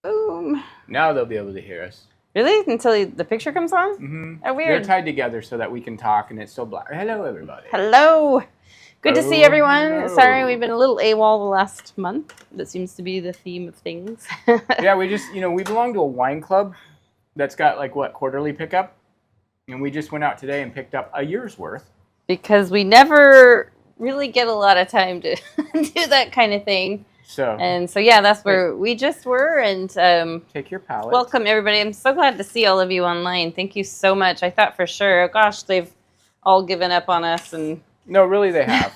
Boom. Now they'll be able to hear us. Really? Until the picture comes on? Mm-hmm. Oh, weird. They're tied together so that we can talk, and it's still black. Hello, everybody. Hello. Good to see everyone. Hello. Sorry, we've been a little AWOL the last month. That seems to be the theme of things. Yeah, we just, we belong to a wine club that's got, like, quarterly pickup? And we just went out today and picked up a year's worth. Because we never really get a lot of time to do that kind of thing. So yeah, that's where we just were. And take your palette. Welcome, everybody. I'm so glad to see all of you online. Thank you so much. I thought for sure, gosh, they've all given up on us. And no, really, they have.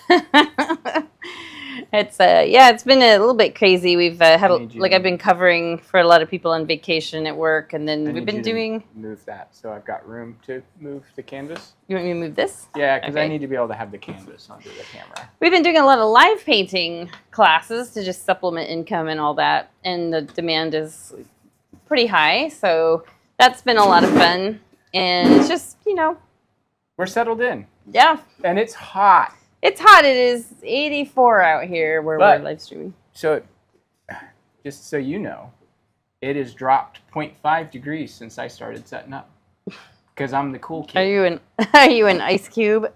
It's it's been a little bit crazy. We've had I've been covering for a lot of people on vacation at work, and then we've been doing. Move that, so I've got room to move the canvas. You want me to move this? Yeah, because I need to be able to have the canvas under the camera. We've been doing a lot of live painting classes to just supplement income and all that, and the demand is pretty high, so that's been a lot of fun. And it's just we're settled in. Yeah, and it's hot. It's hot. It is 84 out here where we're live streaming. So, just so you know, it has dropped 0.5 degrees since I started setting up. Because I'm the cool kid. Are you an ice cube?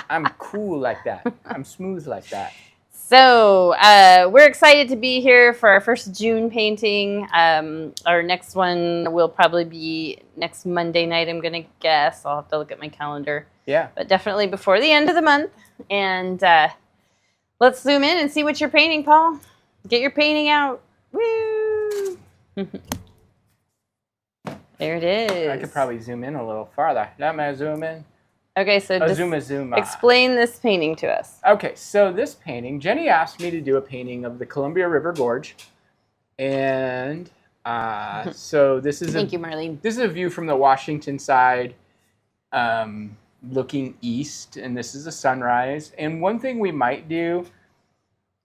I'm cool like that. I'm smooth like that. So, we're excited to be here for our first June painting. Our next one will probably be next Monday night, I'm going to guess. I'll have to look at my calendar. Yeah. But definitely before the end of the month. And let's zoom in and see what you're painting, Paul. Get your painting out. Woo! There it is. I could probably zoom in a little farther. Let me zoom in. Okay, so zoom explain this painting to us. Okay, so this painting, Jenny asked me to do a painting of the Columbia River Gorge. And so this is Thank you, Marlene. This is a view from the Washington side. Looking east, and this is a sunrise. And one thing we might do,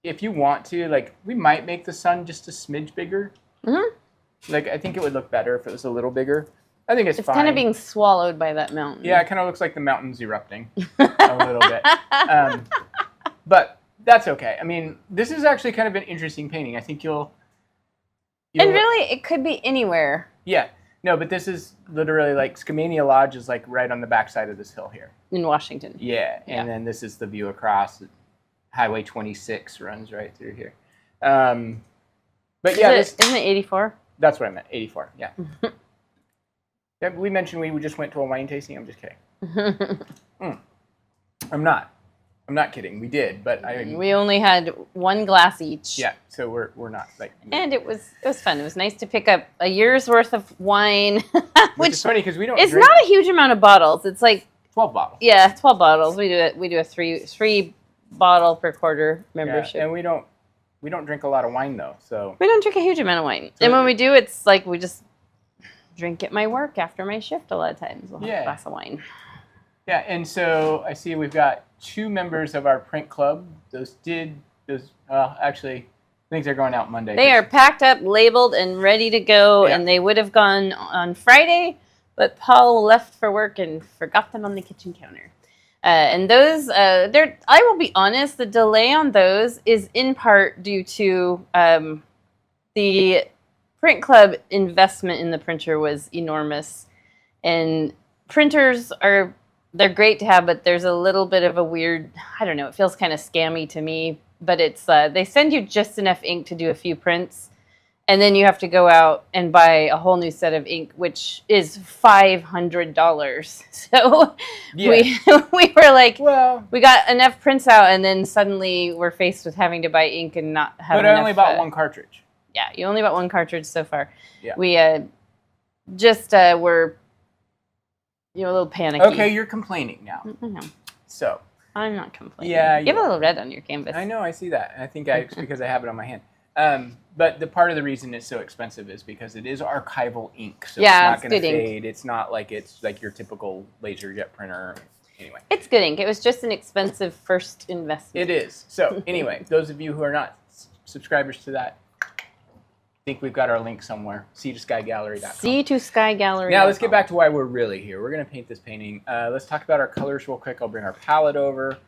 if you want to, we might make the sun just a smidge bigger. Mm-hmm. I think it would look better if it was a little bigger. I think it's fine. It's kind of being swallowed by that mountain. Yeah, it kind of looks like the mountain's erupting a little bit. But that's okay. I mean, this is actually kind of an interesting painting. I think you'll and really, it could be anywhere. Yeah. No, but this is literally Skamania Lodge is right on the backside of this hill here. In Washington. Yeah, and then this is the view across. Highway 26 runs right through here. But yeah, isn't it 84? That's what I meant, 84, yeah. Yeah, we mentioned we just went to a wine tasting. I'm just kidding. I'm not kidding. We did, but we only had one glass each. Yeah, so we're not And it was fun. It was nice to pick up a year's worth of wine, which is funny because we don't. It's not a huge amount of bottles. It's 12 bottles. Yeah, 12 bottles. We do a three bottle per quarter membership. Yeah, and we don't drink a lot of wine though, so we don't drink a huge amount of wine. So and when we do, it's we just drink at my work after my shift. A lot of times we'll have a glass of wine. Yeah, and so I see we've got 2 members of our print club. Actually, things are going out Monday. They are packed up, labeled, and ready to go, and they would have gone on Friday, but Paul left for work and forgot them on the kitchen counter. And those, I will be honest, the delay on those is in part due to the print club investment in the printer was enormous, and printers they're great to have, but there's a little bit of a weird, I don't know, it feels kind of scammy to me, but it's, they send you just enough ink to do a few prints, and then you have to go out and buy a whole new set of ink, which is $500. So we were like, well, we got enough prints out, and then suddenly we're faced with having to buy ink and not have enough. But I only bought one cartridge. Yeah, you only bought one cartridge so far. Yeah. We just were... a little panicky. Okay, you're complaining now. No. So. I'm not complaining. Yeah. You have a little red on your canvas. I know, I see that. I think it's because I have it on my hand. But the part of the reason it's so expensive is because it is archival ink. So it's not going to fade. It's not it's like your typical LaserJet printer. Anyway. It's good ink. It was just an expensive first investment. It is. So anyway, those of you who are not subscribers to that, I think we've got our link somewhere. sea2skygallery.com. sea2skygallery.com. Now let's get back to why we're really here. We're going to paint this painting. Let's talk about our colors real quick. I'll bring our palette over.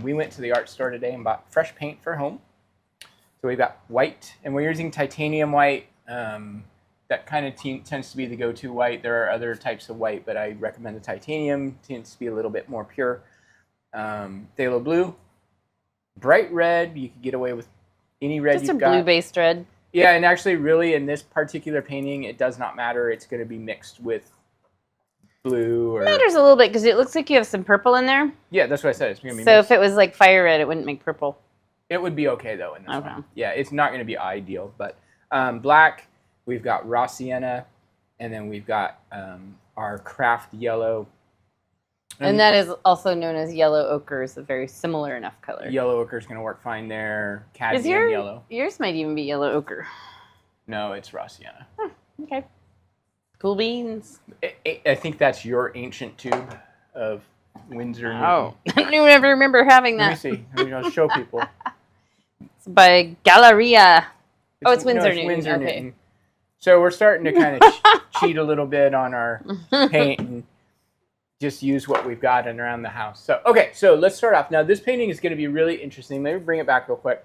We went to the art store today and bought fresh paint for home. So we've got white, and we're using titanium white. That kind of tends to be the go-to white. There are other types of white, but I recommend the titanium. Tends to be a little bit more pure. Phthalo Blue. Bright red. You could get away with any red you've got. Just a blue-based red. Yeah, and actually, really, in this particular painting, it does not matter. It's going to be mixed with blue. Or... It matters a little bit because it looks like you have some purple in there. Yeah, that's what I said. It's going to be so mixed. If it was like fire red, it wouldn't make purple. It would be okay, though, in this one. Yeah, it's not going to be ideal. But black, we've got raw sienna, and then we've got our craft yellow. And that is also known as yellow ochre. It's a very similar enough color. Yellow ochre is going to work fine there. Cadmium yellow. Yours might even be yellow ochre. No, it's raw sienna. Okay. Cool beans. I think that's your ancient tube of Windsor. Oh, I don't even ever remember having that. Let me see. I'll show people. It's by Galleria. It's Windsor Newton. Windsor okay. Newton. So we're starting to kind of cheat a little bit on our paint and just use what we've got and around the house. So, okay, so let's start off. Now, this painting is going to be really interesting. Let me bring it back real quick.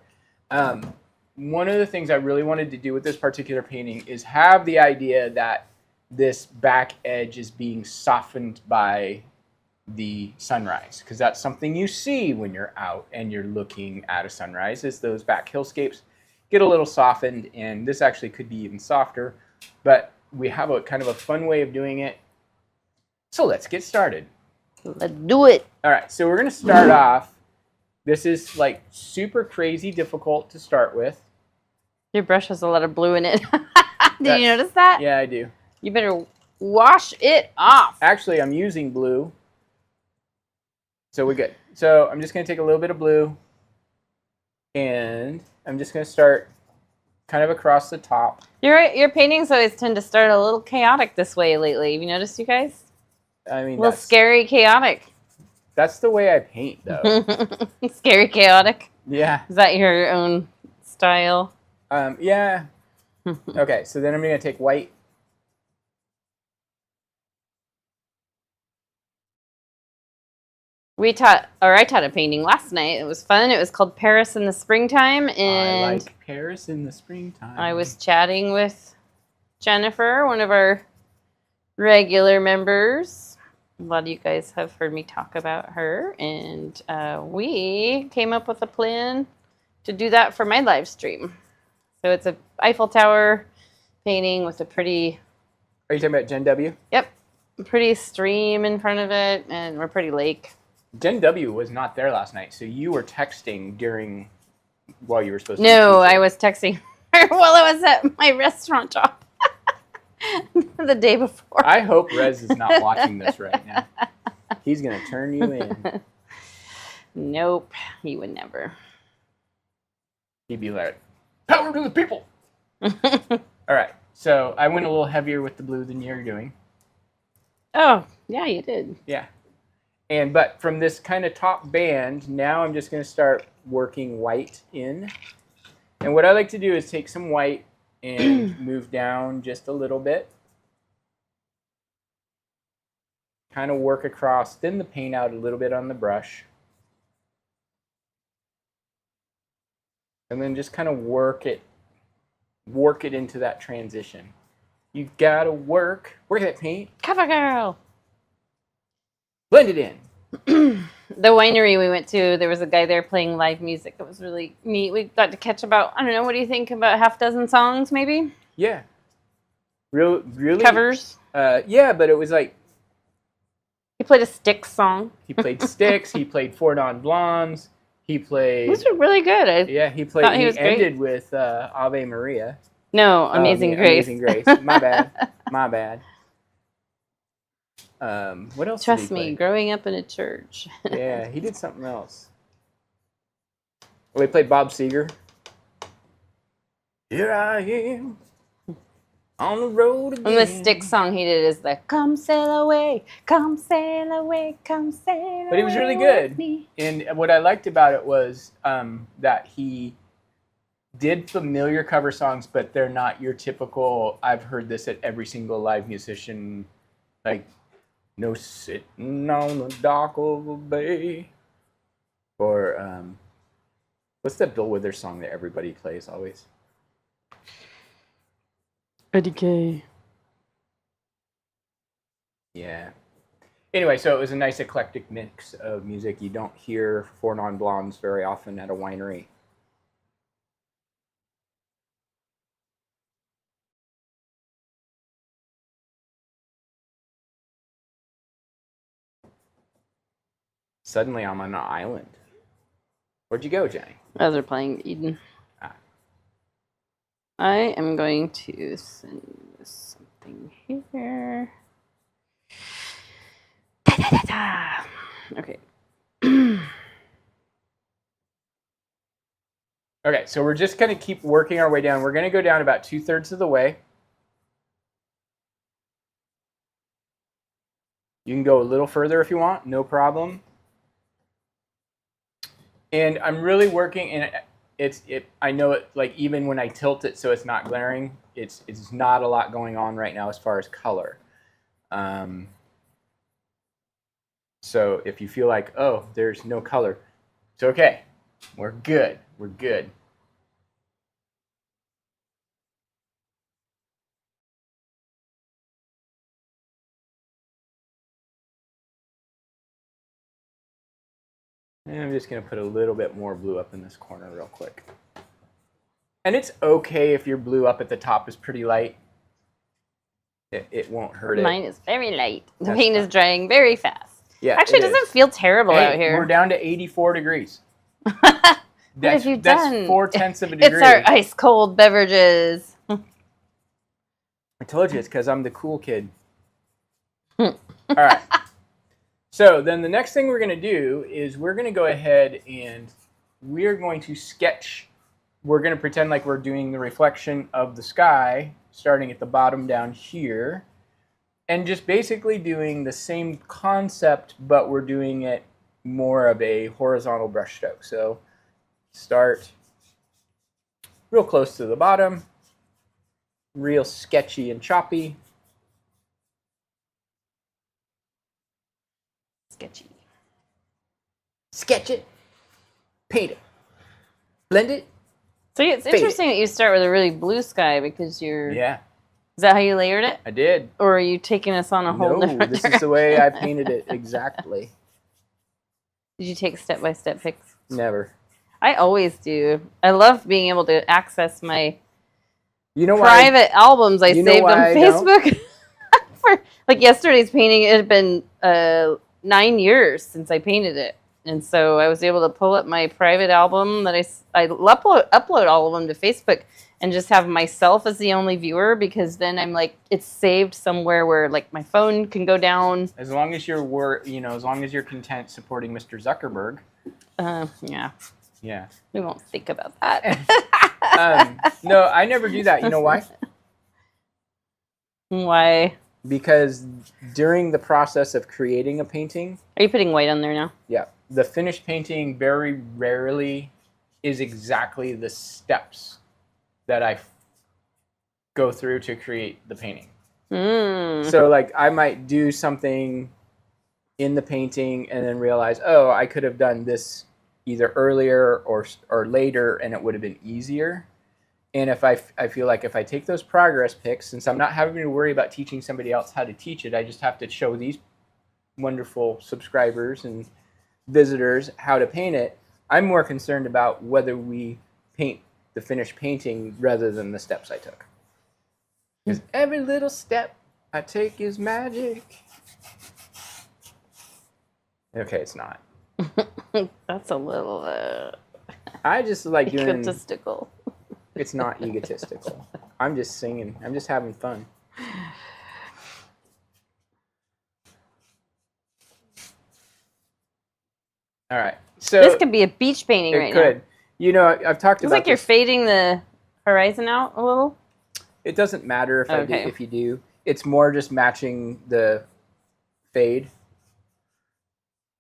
One of the things I really wanted to do with this particular painting is have the idea that this back edge is being softened by the sunrise, because that's something you see when you're out and you're looking at a sunrise, is those back hillscapes get a little softened, and this actually could be even softer, but we have a kind of a fun way of doing it. So let's get started. Let's do it. All right, so we're going to start off. This is like super crazy difficult to start with. Your brush has a lot of blue in it. Did you notice that? Yeah, I do. You better wash it off. Actually, I'm using blue. So we're good. So I'm just going to take a little bit of blue, and I'm just going to start kind of across the top. You're right. Your paintings always tend to start a little chaotic this way lately. Have you noticed, you guys? I mean, a little scary chaotic. That's the way I paint, though. Scary chaotic? Yeah. Is that your own style? Yeah. Okay, so then I'm going to take white. I taught a painting last night. It was fun. It was called Paris in the Springtime. And I like Paris in the springtime. I was chatting with Jennifer, one of our regular members. A lot of you guys have heard me talk about her. And we came up with a plan to do that for my live stream. So it's a Eiffel Tower painting with a pretty... Are you talking about Jen W? Yep. Pretty stream in front of it, and a pretty lake. Jen W was not there last night, so you were texting while you were supposed to. No, I was texting her while I was at my restaurant job the day before. I hope Rez is not watching this right now. He's going to turn you in. Nope, he would never. He'd be like, power to the people! All right, so I went a little heavier with the blue than you're doing. Oh, yeah, you did. Yeah. But from this kind of top band, now I'm just going to start working white in. And what I like to do is take some white and move down just a little bit. Kind of work across, thin the paint out a little bit on the brush. And then just kind of work it into that transition. You gotta work that paint. Cover girl. Blend it in. The winery we went to, there was a guy there playing live music. It was really neat. We got to catch about, I don't know, what do you think, about half dozen songs maybe? Yeah. Really? Covers? Yeah, but it was like... He played a Styx song. He played Styx. He played Four Non Blondes. He played... Those were really good. He ended with Ave Maria. No, Amazing Grace. Amazing Grace. My bad. My bad. What else Trust did he play? me, growing up in a church. Yeah, he did something else. Oh, he played Bob Seger. Here I am on the road again. And the Styx song he did is the "Come sail away, come sail away, come sail away." But he was really good. And what I liked about it was that he did familiar cover songs, but they're not your typical, I've heard this at every single live musician, like, no sitting on the dock of a bay. Or, what's that Bill Withers song that everybody plays always? IDK. Yeah. Anyway, so it was a nice eclectic mix of music. You don't hear Four Non-Blondes very often at a winery. Suddenly I'm on an island. Where'd you go, Jenny? As they're playing Eden. Ah. I am going to send something here. Okay. Okay, so we're just going to keep working our way down. We're going to go down about 2/3 of the way. You can go a little further if you want, no problem. And I'm really working, and I know it, like, even when I tilt it so it's not glaring, it's not a lot going on right now as far as color. So if you feel like, oh, there's no color, it's okay. We're good. We're good. And I'm just going to put a little bit more blue up in this corner real quick. And it's okay if your blue up at the top is pretty light. It won't hurt it. Mine is very light. The paint is drying very fast. Yeah, actually, it doesn't feel terrible out here. We're down to 84 degrees. What have you done? That's 4/10 of a degree. It's our ice cold beverages. I told you it's because I'm the cool kid. All right. So then the next thing we're going to do is we're going to go ahead and we're going to sketch. We're going to pretend like we're doing the reflection of the sky, starting at the bottom down here, and just basically doing the same concept, but we're doing it more of a horizontal brush stroke. So start real close to the bottom, real sketchy and choppy. Sketchy. Sketch it, paint it, blend it. So it's interesting that you start with a really blue sky because you're... Yeah. Is that how you layered it? I did. Or are you taking us on a whole different No, this is the way I painted it exactly. Did you take step-by-step pics? Never. I always do. I love being able to access my private albums I saved on Facebook. For like yesterday's painting, it had been 9 years since I painted it. And so I was able to pull up my private album that I upload all of them to Facebook and just have myself as the only viewer, because then I'm like, it's saved somewhere where like my phone can go down. As long as you're as long as you're content supporting Mr. Zuckerberg. Yeah. Yeah. We won't think about that. No, I never do that. You know why? Why? Because during the process of creating a painting... Are you putting white on there now? Yeah. The finished painting very rarely is exactly the steps that I go through to create the painting. So like I might do something in the painting and then realize, oh, I could have done this either earlier or later and it would have been easier. And if I feel like if I take those progress pics, since I'm not having to worry about teaching somebody else how to teach it, I just have to show these wonderful subscribers and visitors how to paint it. I'm more concerned about whether we paint the finished painting rather than the steps I took. Because every little step I take is magic. Okay, it's not. That's a little I just like doing... egotistical. It's not egotistical. I'm just singing. I'm just having fun. All right. So this could be a beach painting right now. It could. You know, I've talked about. It's like you're fading the horizon out a little. It doesn't matter if you do. It's more just matching the fade.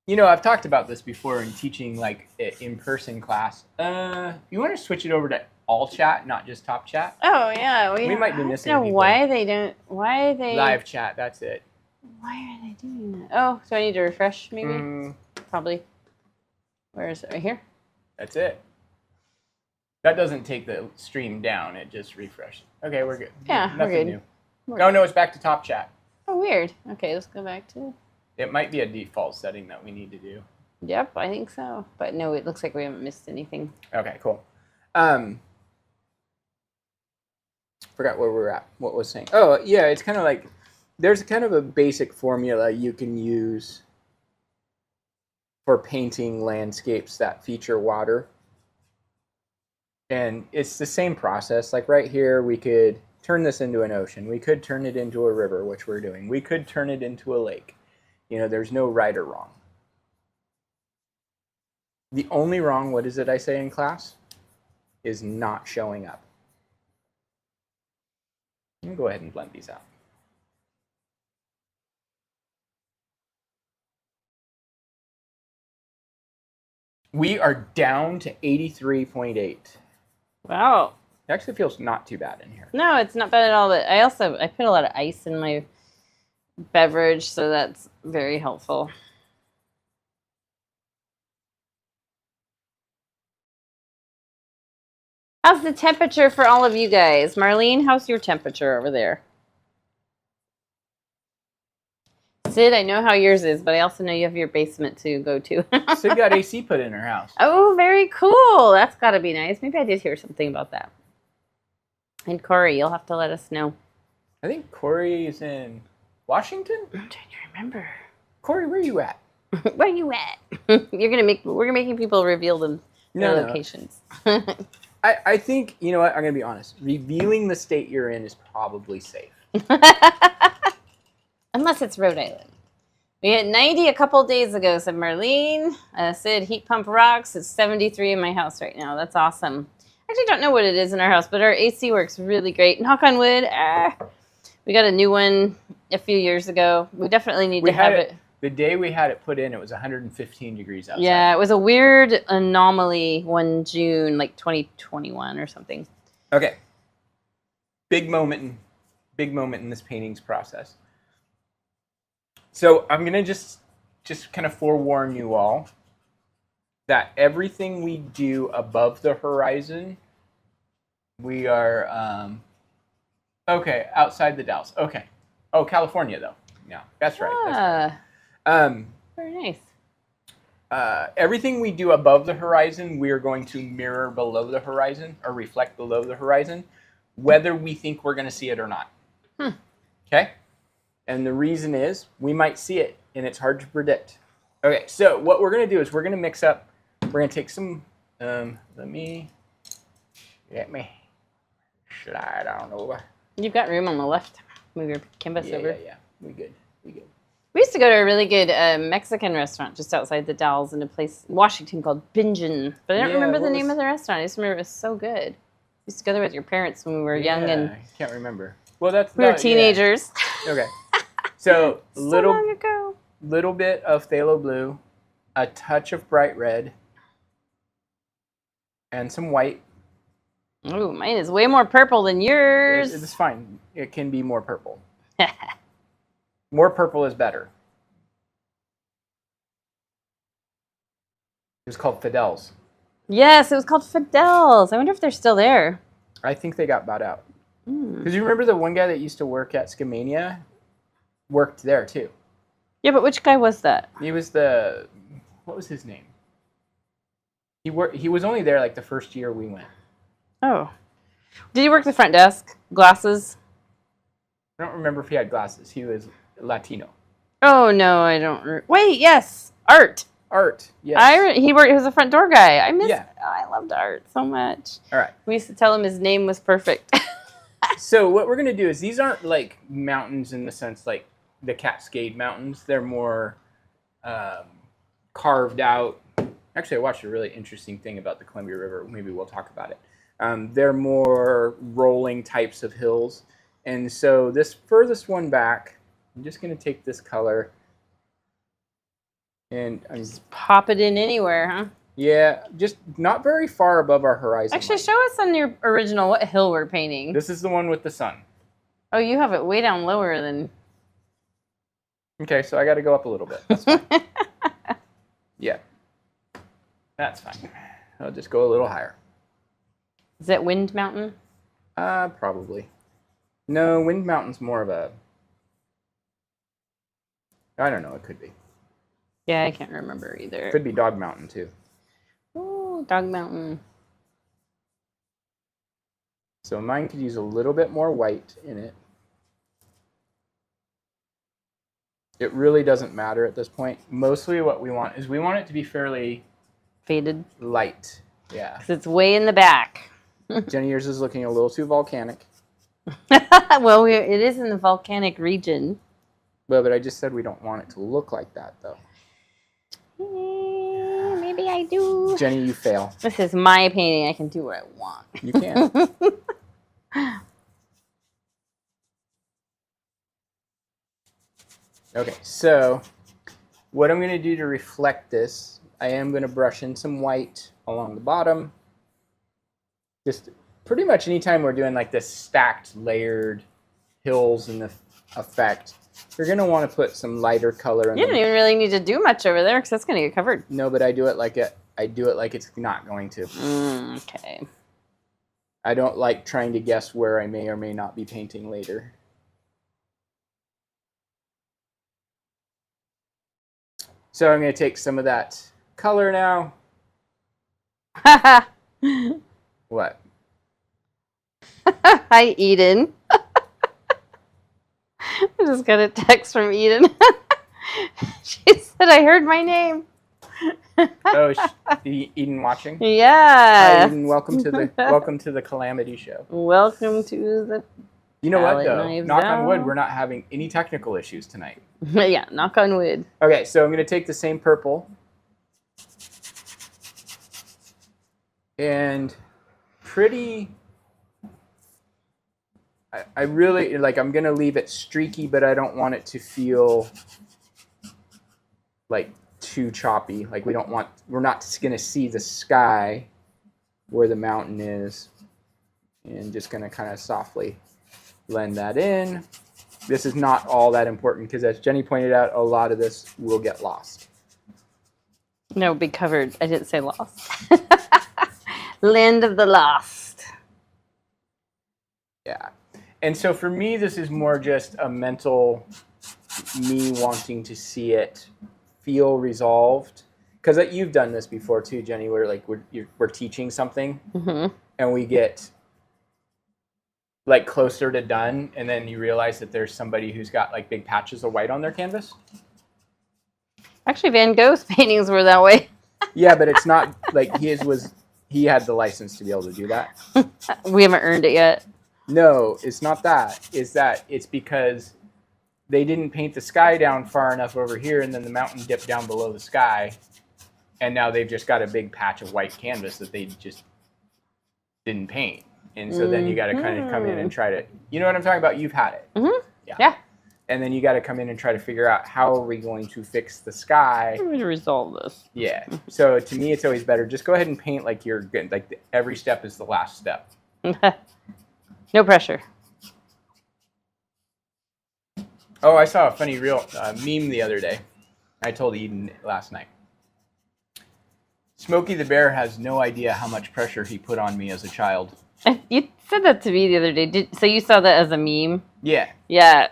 You know, I've talked about this before in teaching like in-person class. You want to switch it over to all chat, not just top chat? Oh yeah, we might be missing. I don't know why they don't. Why are they live chat? That's it. Why are they doing that? Oh, so I need to refresh maybe. Probably. Where is it? Right here. That's it. That doesn't take the stream down. It just refreshes. Okay, we're good. Yeah, Nothing we're good. new. No, it's back to top chat. Oh, weird. Okay, let's go back to... It might be a default setting that we need to do. Yep, I think so. But no, it looks like we haven't missed anything. Okay, cool. Forgot where we were at. What was saying? Oh, yeah, it's kind of like... There's kind of a basic formula you can use for painting landscapes that feature water. And it's the same process. Like right here, we could turn this into an ocean. We could turn it into a river, which we're doing. We could turn it into a lake. You know, there's no right or wrong. The only wrong, what is it I say in class, is not showing up. Let me go ahead and blend these out. We are down to 83.8. Wow. It actually feels not too bad in here. No, it's not bad at all. But I put a lot of ice in my beverage, so that's very helpful. How's the temperature for all of you guys? Marlene, how's your temperature over there? Sid, I know how yours is, but I also know you have your basement to go to. Sid got AC put in her house. Oh, very cool. That's got to be nice. Maybe I did hear something about that. And Corey, you'll have to let us know. I think Corey is in Washington? I'm trying to remember. Corey, where are you at? Where you at? We're making people reveal their locations. I think, you know what, I'm going to be honest. Revealing the state you're in is probably safe. Unless it's Rhode Island. We hit 90 a couple days ago, said Marlene. Sid, heat pump rocks. It's 73 in my house right now. That's awesome. I actually don't know what it is in our house, but our AC works really great. Knock on wood. We got a new one a few years ago. We definitely need to have it. The day we had it put in, it was 115 degrees outside. Yeah, it was a weird anomaly one June, like 2021 or something. Okay. Big moment in this paintings process. So I'm going to just kind of forewarn you all that everything we do above the horizon, we are, okay, outside the Dalles. Okay. Oh, California, though. Yeah, that's right. That's right. Very nice. Everything we do above the horizon, we are going to mirror below the horizon or reflect below the horizon, whether we think we're going to see it or not. Okay? And the reason is we might see it, and it's hard to predict. Okay, so what we're going to do is we're going to mix up. We're going to take some, let me, slide, I don't know. You've got room on the left. Move your canvas over. Yeah, we good. We used to go to a really good Mexican restaurant just outside the Dalles in a place in Washington called Bingen. But I don't remember the name of the restaurant. I just remember it was so good. We used to go there with your parents when we were young. And I can't remember. Well, we were teenagers. Yeah. Okay. So, long ago. Little bit of phthalo blue, a touch of bright red, and some white. Oh, mine is way more purple than yours. It's fine. It can be more purple. More purple is better. It was called Fidel's. Yes, it was called Fidel's. I wonder if they're still there. I think they got bought out. Because you remember the one guy that used to work at Scamania? Worked there, too. Yeah, but which guy was that? He was what was his name? He was only there like the first year we went. Oh. Did he work the front desk? Glasses? I don't remember if he had glasses. He was Latino. Oh, no, I don't. Wait, yes. Art, yes. He was a front door guy. I loved Art so much. All right. We used to tell him his name was perfect. So what we're going to do is these aren't like mountains in the sense like the Cascade Mountains. They're more carved out. Actually, I watched a really interesting thing about the Columbia River. Maybe we'll talk about it. They're more rolling types of hills. And so this furthest one back, I'm just going to take this color and just pop it in anywhere, huh? Yeah, just not very far above our horizon. Actually, show us on your original what hill we're painting. This is the one with the sun. Oh, you have it way down lower than... Okay, so I got to go up a little bit. That's fine. Yeah. That's fine. I'll just go a little higher. Is it Wind Mountain? Probably. No, Wind Mountain's more of a... I don't know, it could be. Yeah, I can't remember either. Could be Dog Mountain, too. Ooh, Dog Mountain. So mine could use a little bit more white in it. It really doesn't matter at this point. Mostly what we want is we want it to be fairly... Faded. Light, yeah. Because it's way in the back. Jenny, yours is looking a little too volcanic. Well, it is in the volcanic region. Well, but I just said we don't want it to look like that, though. Maybe I do. Jenny, you fail. This is my painting. I can do what I want. You can. Okay, so what I'm going to do to reflect this, I am going to brush in some white along the bottom. Just pretty much anytime we're doing like this stacked, layered hills in the effect, you're going to want to put some lighter color in. You don't even really need to do much over there because that's going to get covered. No, but I do it like it's not going to. Okay. I don't like trying to guess where I may or may not be painting later. So I'm going to take some of that color now. What? Hi, Eden. I just got a text from Eden. She said, I heard my name. Oh, Eden watching? Yeah. Hi, Eden. Welcome to the Calamity Show. Welcome to the... You know what, though? Knock on wood, we're not having any technical issues tonight. Yeah, knock on wood. Okay, so I'm going to take the same purple. And pretty... I really, like, I'm going to leave it streaky, but I don't want it to feel, like, too choppy. Like, we're not going to see the sky where the mountain is. And just going to kind of softly blend that in. This is not all that important because, as Jenny pointed out, a lot of this will get lost. No, be covered. I didn't say lost. Land of the lost. Yeah. And so for me, this is more just a mental me wanting to see it feel resolved. Because you've done this before too, Jenny, where like we're teaching something and we get like closer to done, and then you realize that there's somebody who's got like big patches of white on their canvas. Actually, Van Gogh's paintings were that way. Yeah, but it's not like he had the license to be able to do that. We haven't earned it yet. No, it's not that. It's because they didn't paint the sky down far enough over here, and then the mountain dipped down below the sky, and now they've just got a big patch of white canvas that they just didn't paint. And so then you got to kind of come in and try to, you know what I'm talking about? You've had it. Yeah. And then you got to come in and try to figure out how are we going to fix the sky. How are we going to resolve this? Yeah. So to me, it's always better. Just go ahead and paint like you're good. Like every step is the last step. No pressure. Oh, I saw a funny meme the other day. I told Eden last night. Smokey the Bear has no idea how much pressure he put on me as a child. You said that to me the other day. So you saw that as a meme? Yeah. Yeah.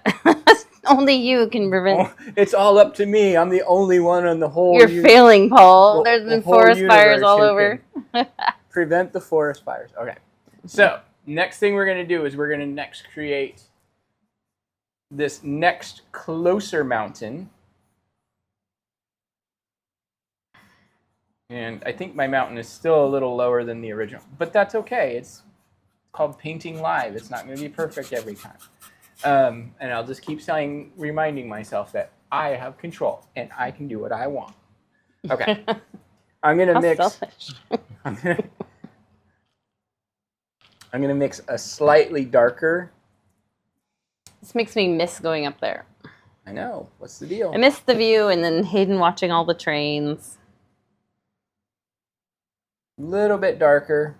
Only you can prevent... It's all up to me. I'm the only one on the whole... You're failing, Paul. There's been forest fires all over. Prevent the forest fires. Okay. So, next thing we're going to do is we're going to next create this next closer mountain. And I think my mountain is still a little lower than the original. But that's okay. It's called painting live. It's not going to be perfect every time. And I'll just keep reminding myself that I have control and I can do what I want. Okay. I'm going to mix... Selfish. I'm going to mix a slightly darker... This makes me miss going up there. I know. What's the deal? I miss the view and then Hayden watching all the trains. A little bit darker.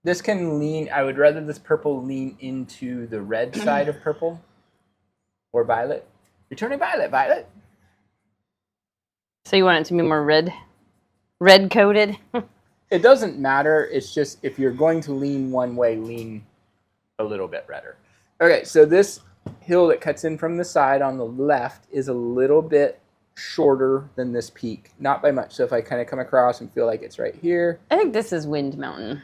This can lean... I would rather this purple lean into the red side of purple. Or violet. You're turning violet, Violet. So you want it to be more red? Red-coated? It doesn't matter. It's just if you're going to lean one way, lean a little bit redder. Okay, so this hill that cuts in from the side on the left is a little bit shorter than this peak. Not by much. So if I kind of come across and feel like it's right here. I think this is Wind Mountain.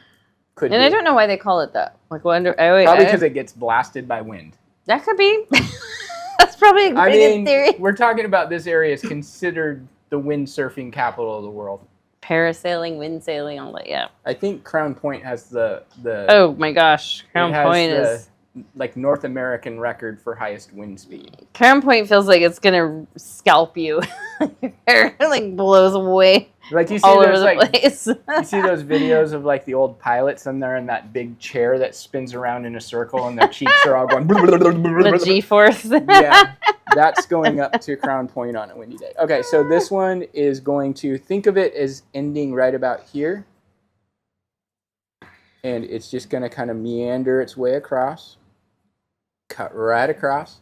Could and be. I don't know why they call it that. Like, probably because it gets blasted by wind. That could be. That's probably a pretty good theory. We're talking about this area is considered the windsurfing capital of the world. Parasailing, wind sailing, all that, yeah. I think Crown Point has the oh my gosh, Crown Point is like North American record for highest wind speed. Crown Point feels like it's gonna scalp you. Your hair like blows away. Like you see all those over the place. You see those videos of like the old pilots and they're in that big chair that spins around in a circle and their cheeks are all going the G-force. Yeah, that's going up to Crown Point on a windy day. Okay, so this one is going to think of it as ending right about here. And it's just going to kind of meander its way across. Cut right across.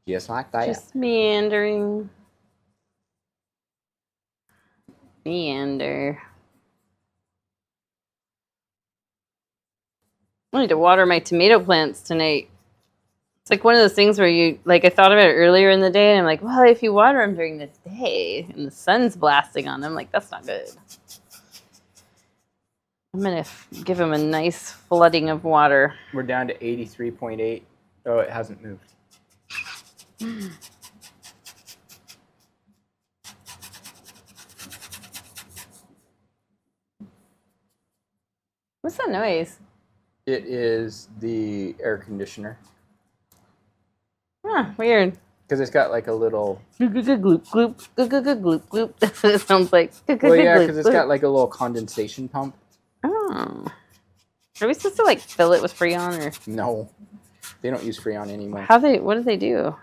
Just like that. Just meandering. Meander. I need to water my tomato plants tonight. It's like one of those things where you, like I thought about it earlier in the day, and I'm like, well, if you water them during the day and the sun's blasting on them, like, that's not good. I'm going to give them a nice flooding of water. We're down to 83.8. Oh, it hasn't moved. What's that noise? It is the air conditioner. Huh, weird. Because it's got like a little... Gloop, gloop, gloop, gloop, gloop. That's what it sounds like. Well, yeah, because it's got like a little condensation pump. Oh. Are we supposed to like fill it with Freon or? No. They don't use Freon anymore. What do they do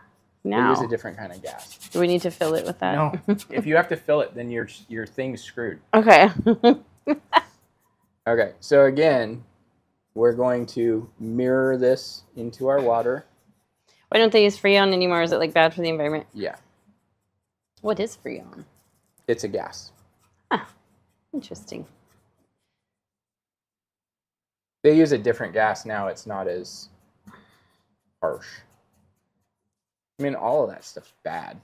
now? They use a different kind of gas. Do we need to fill it with that? No. If you have to fill it, then your thing's screwed. Okay. Okay, so again, we're going to mirror this into our water. Why don't they use Freon anymore? Is it like bad for the environment? Yeah. What is Freon? It's a gas. Ah, interesting. They use a different gas now. It's not as harsh. I mean, all of that stuff's bad.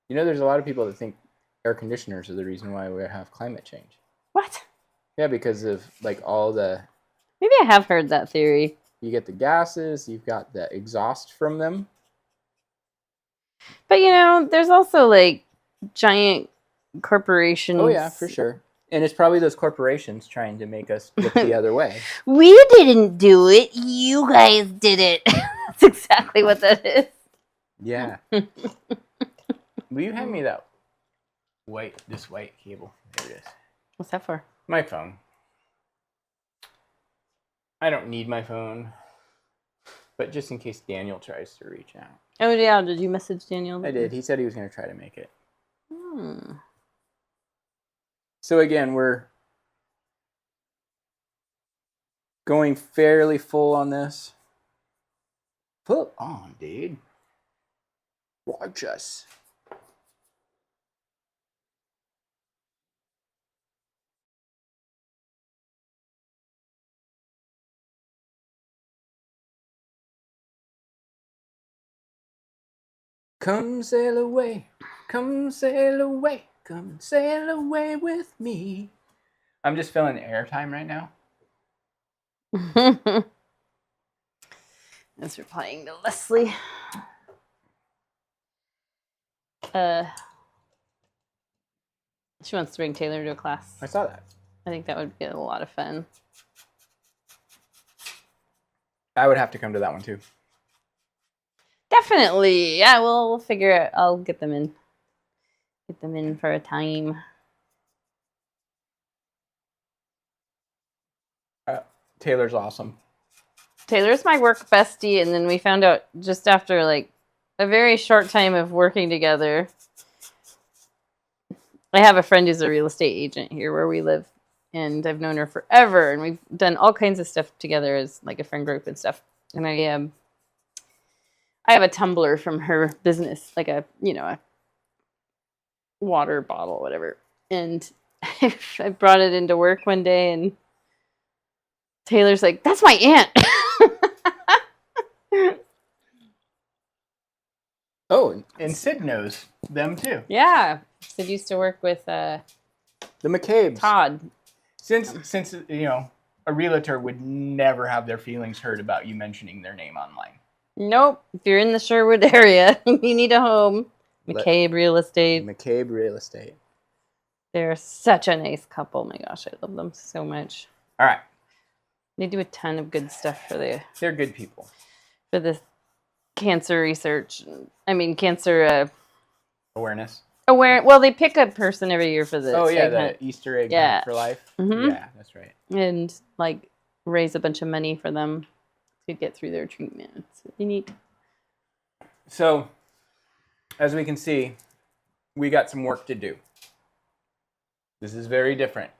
You know, there's a lot of people that think air conditioners are the reason why we have climate change. What? Yeah, because of like all the... Maybe I have heard that theory. You get the gases, you've got the exhaust from them. But, you know, there's also like giant corporations. Oh, yeah, for sure. And it's probably those corporations trying to make us look the other way. We didn't do it. You guys did it. That's exactly what that is. Yeah. Will you hand me that this white cable? There it is. What's that for? My phone. I don't need my phone. But just in case Daniel tries to reach out. Oh, yeah. Did you message Daniel? I did. He said he was going to try to make it. Hmm. So again, we're going fairly full on this. Full on, dude. Watch us. Come sail away, come sail away, come sail away with me. I'm just feeling airtime right now. As replying to Leslie. She wants to bring Taylor to a class. I saw that. I think that would be a lot of fun. I would have to come to that one too. Definitely. Yeah, we'll figure it. I'll get them in. Get them in for a time. Taylor's awesome. Taylor's my work bestie, and then we found out just after like a very short time of working together. I have a friend who's a real estate agent here where we live, and I've known her forever, and we've done all kinds of stuff together as like a friend group and stuff. And I have a tumbler from her business, like a water bottle, whatever. And I brought it into work one day, and Taylor's like, "That's my aunt." Oh, and Sid knows them too. Yeah, Sid used to work with The McCabe's. Todd. Since you know, a realtor would never have their feelings hurt about you mentioning their name online. Nope. If you're in the Sherwood area, you need a home. McCabe Real Estate. McCabe Real Estate. They're such a nice couple. Oh my gosh, I love them so much. All right. They do a ton of good stuff for They're good people. For the cancer research. I mean, cancer awareness. Well, they pick a person every year for the the Easter egg hunt for life. Mm-hmm. Yeah, that's right. And like raise a bunch of money for them to get through their treatment. It's really neat. So, as we can see, we got some work to do. This is very different.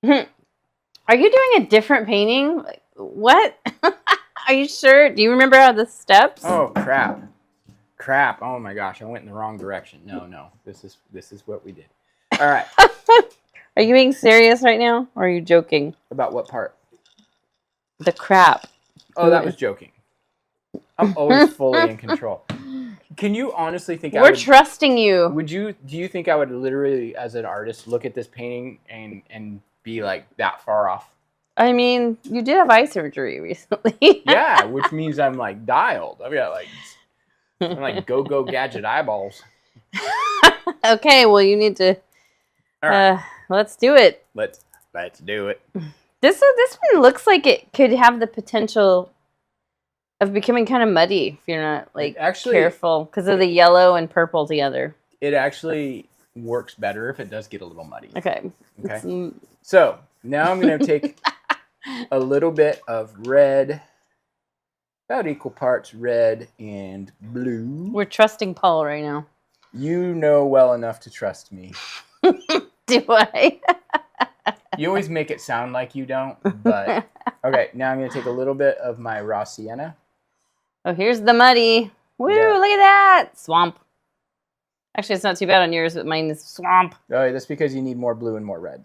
Are you doing a different painting? What? Are you sure? Do you remember how the steps? Oh crap! Oh my gosh, I went in the wrong direction. No. This is what we did. All right. Are you being serious right now, or are you joking? About what part? The crap. Oh, that was joking. I'm always fully in control. Can you honestly think we're trusting you? Do you think I would literally, as an artist, look at this painting and be like that far off? I mean, you did have eye surgery recently. Yeah, which means I'm like dialed. I've got I'm like go gadget eyeballs. Okay, well you need to. All right. Let's do it. Let's do it. This one looks like it could have the potential of becoming kind of muddy if you're not careful because of the yellow and purple together. It actually works better if it does get a little muddy. Okay. So now I'm going to take a little bit of red, about equal parts red and blue. We're trusting Paul right now. You know well enough to trust me. Do I? You always make it sound like you don't, but okay, now I'm going to take a little bit of my raw sienna. Oh, here's the muddy. Woo, yeah. Look at that. Swamp. Actually, it's not too bad on yours, but mine is swamp. Oh, that's because you need more blue and more red.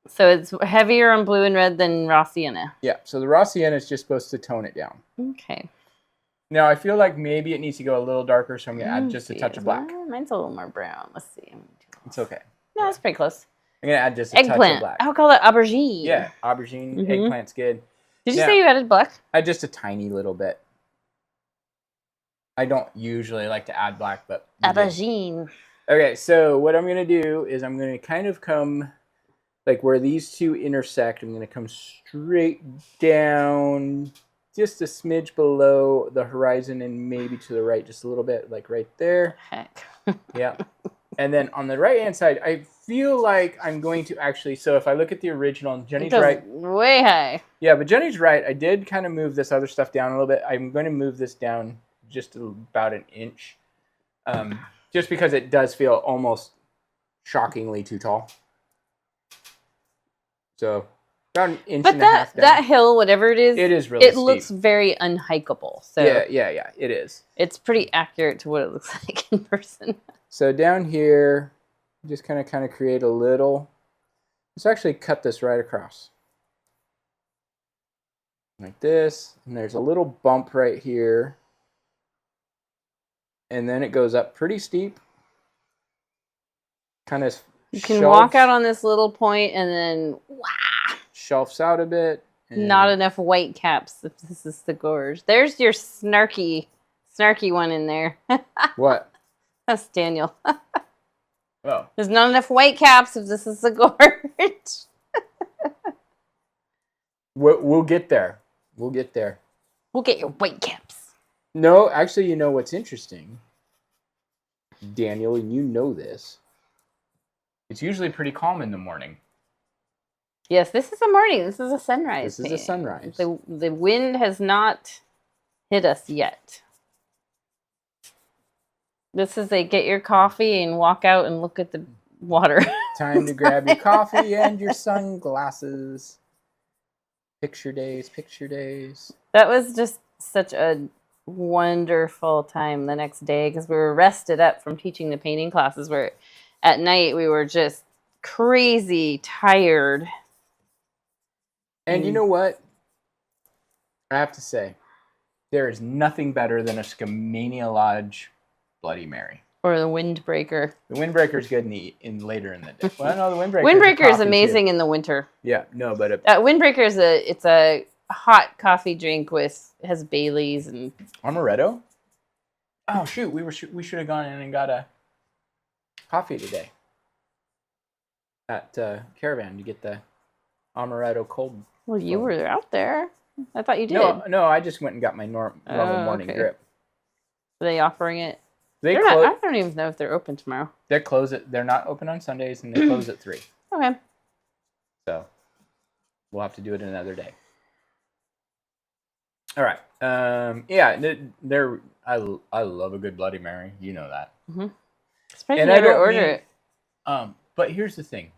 So it's heavier on blue and red than raw sienna. Yeah, so the raw sienna is just supposed to tone it down. Okay. Now, I feel like maybe it needs to go a little darker, so I'm going to add just a touch of black. Mine's a little more brown. Let's see. It's okay. No, that's pretty close. I'm going to add just a touch of black. I would call it aubergine. Yeah, aubergine. Eggplant's good. Did you say you added black? Just a tiny little bit. I don't usually like to add black, but... Aubergine. Okay, so what I'm going to do is I'm going to kind of come... Like where these two intersect, I'm going to come straight down just a smidge below the horizon and maybe to the right just a little bit, like right there. Heck. Yeah. And then on the right-hand side, I feel like I'm going to actually... So if I look at the original, and Jenny's right... way high. Yeah, but Jenny's right. I did kind of move this other stuff down a little bit. I'm going to move this down just about an inch. Just because it does feel almost shockingly too tall. So about an inch and a half down. That hill, whatever it is really steep. It looks very unhikeable. So yeah, it is. It's pretty accurate to what it looks like in person. So down here, just kind of create a little. Let's actually cut this right across. Like this. And there's a little bump right here. And then it goes up pretty steep. Kind of you can walk out on this little point and then shelves out a bit. Not enough white caps if this is the gorge. There's your snarky one in there. What? That's Daniel. Oh. There's not enough white caps if this is the gorge. We'll get there. We'll get there. We'll get your white caps. No, actually, you know what's interesting? Daniel, and you know this. It's usually pretty calm in the morning. Yes, this is a morning. This is a sunrise. This is a sunrise. The wind has not hit us yet. This is a get your coffee and walk out and look at the water. Time to grab your coffee and your sunglasses. Picture days, picture days. That was just such a wonderful time the next day because we were rested up from teaching the painting classes where at night we were just crazy tired. And you know what? I have to say, there is nothing better than a Skamania Lodge Bloody Mary. Or the Windbreaker. The Windbreaker is good in later in the day. Well, no, the Windbreaker is amazing in the winter. Yeah, no, but Windbreaker is a hot coffee drink has Baileys and amaretto. Oh shoot, we should have gone in and got a coffee today at Caravan to get the amaretto cold. Well, you were out there. I thought you did. No, I just went and got my normal morning drip. Are they offering it? I don't even know if they're open tomorrow. They're not open on Sundays, and they close at 3. Okay. So we'll have to do it another day. All right. I love a good Bloody Mary. You know that. Mm-hmm. Surprised you never order it. But here's the thing.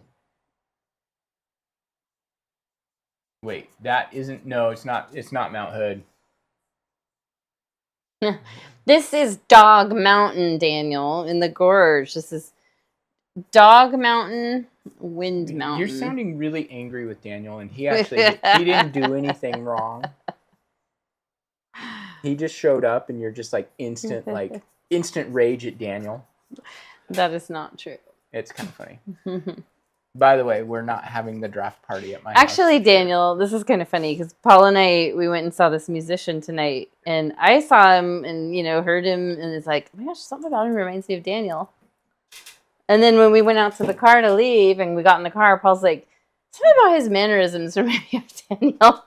Wait, it's not Mount Hood. This is Dog Mountain, Daniel, in the gorge. This is Dog Mountain, Wind Mountain. You're sounding really angry with Daniel, and he didn't do anything wrong. He just showed up, and you're just like instant rage at Daniel. That is not true. It's kind of funny. By the way, we're not having the draft party at my house. Actually, Daniel, this is kind of funny because Paul and we went and saw this musician tonight, and I saw him and, heard him, and it's like, oh my gosh, something about him reminds me of Daniel. And then when we went out to the car to leave and we got in the car, Paul's like, something about his mannerisms remind me of Daniel.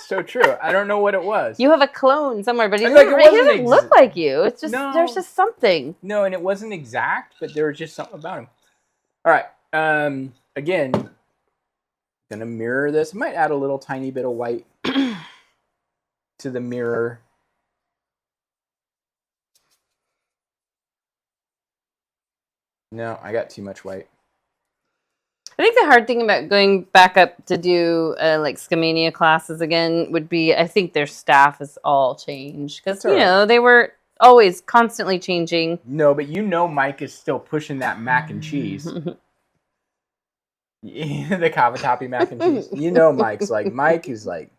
So true. I don't know what it was. You have a clone somewhere, but he doesn't look like you. It's just, there's just something. No, and it wasn't exact, but there was just something about him. All right. Again, gonna mirror this. I might add a little tiny bit of white to the mirror. No, I got too much white. I think the hard thing about going back up to do Skamania classes again would be, I think their staff is all changed because they were always constantly changing. No, but Mike is still pushing that mac and cheese. The cavatappi mac and cheese. Mike is like.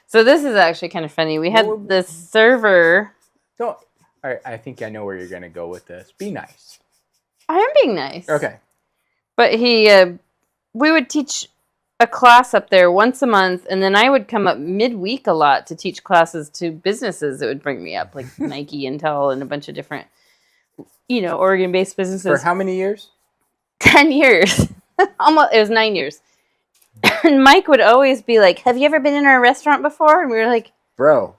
So this is actually kind of funny. We had the server. I think I know where you're going to go with this. Be nice. I am being nice. Okay. But we would teach a class up there once a month, and then I would come up midweek a lot to teach classes to businesses that would bring me up, like Nike, Intel, and a bunch of different, Oregon-based businesses. For how many years? 10 years. Almost. It was 9 years. And Mike would always be like, have you ever been in our restaurant before? And we were like, bro.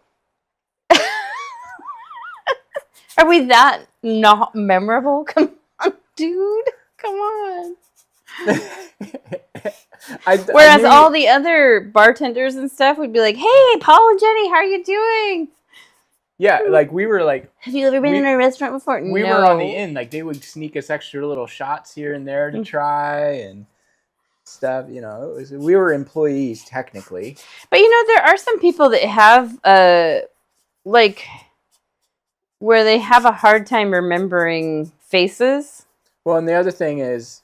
Are we that not memorable? Come on, dude. Come on. Whereas all the other bartenders and stuff would be like, hey, Paul and Jenny, how are you doing? Yeah, we were like... Have you ever been in a restaurant before? We were on the inn. They would sneak us extra little shots here and there to try and stuff. We were employees, technically. But, there are some people that have, where they have a hard time remembering faces. Well, and the other thing is...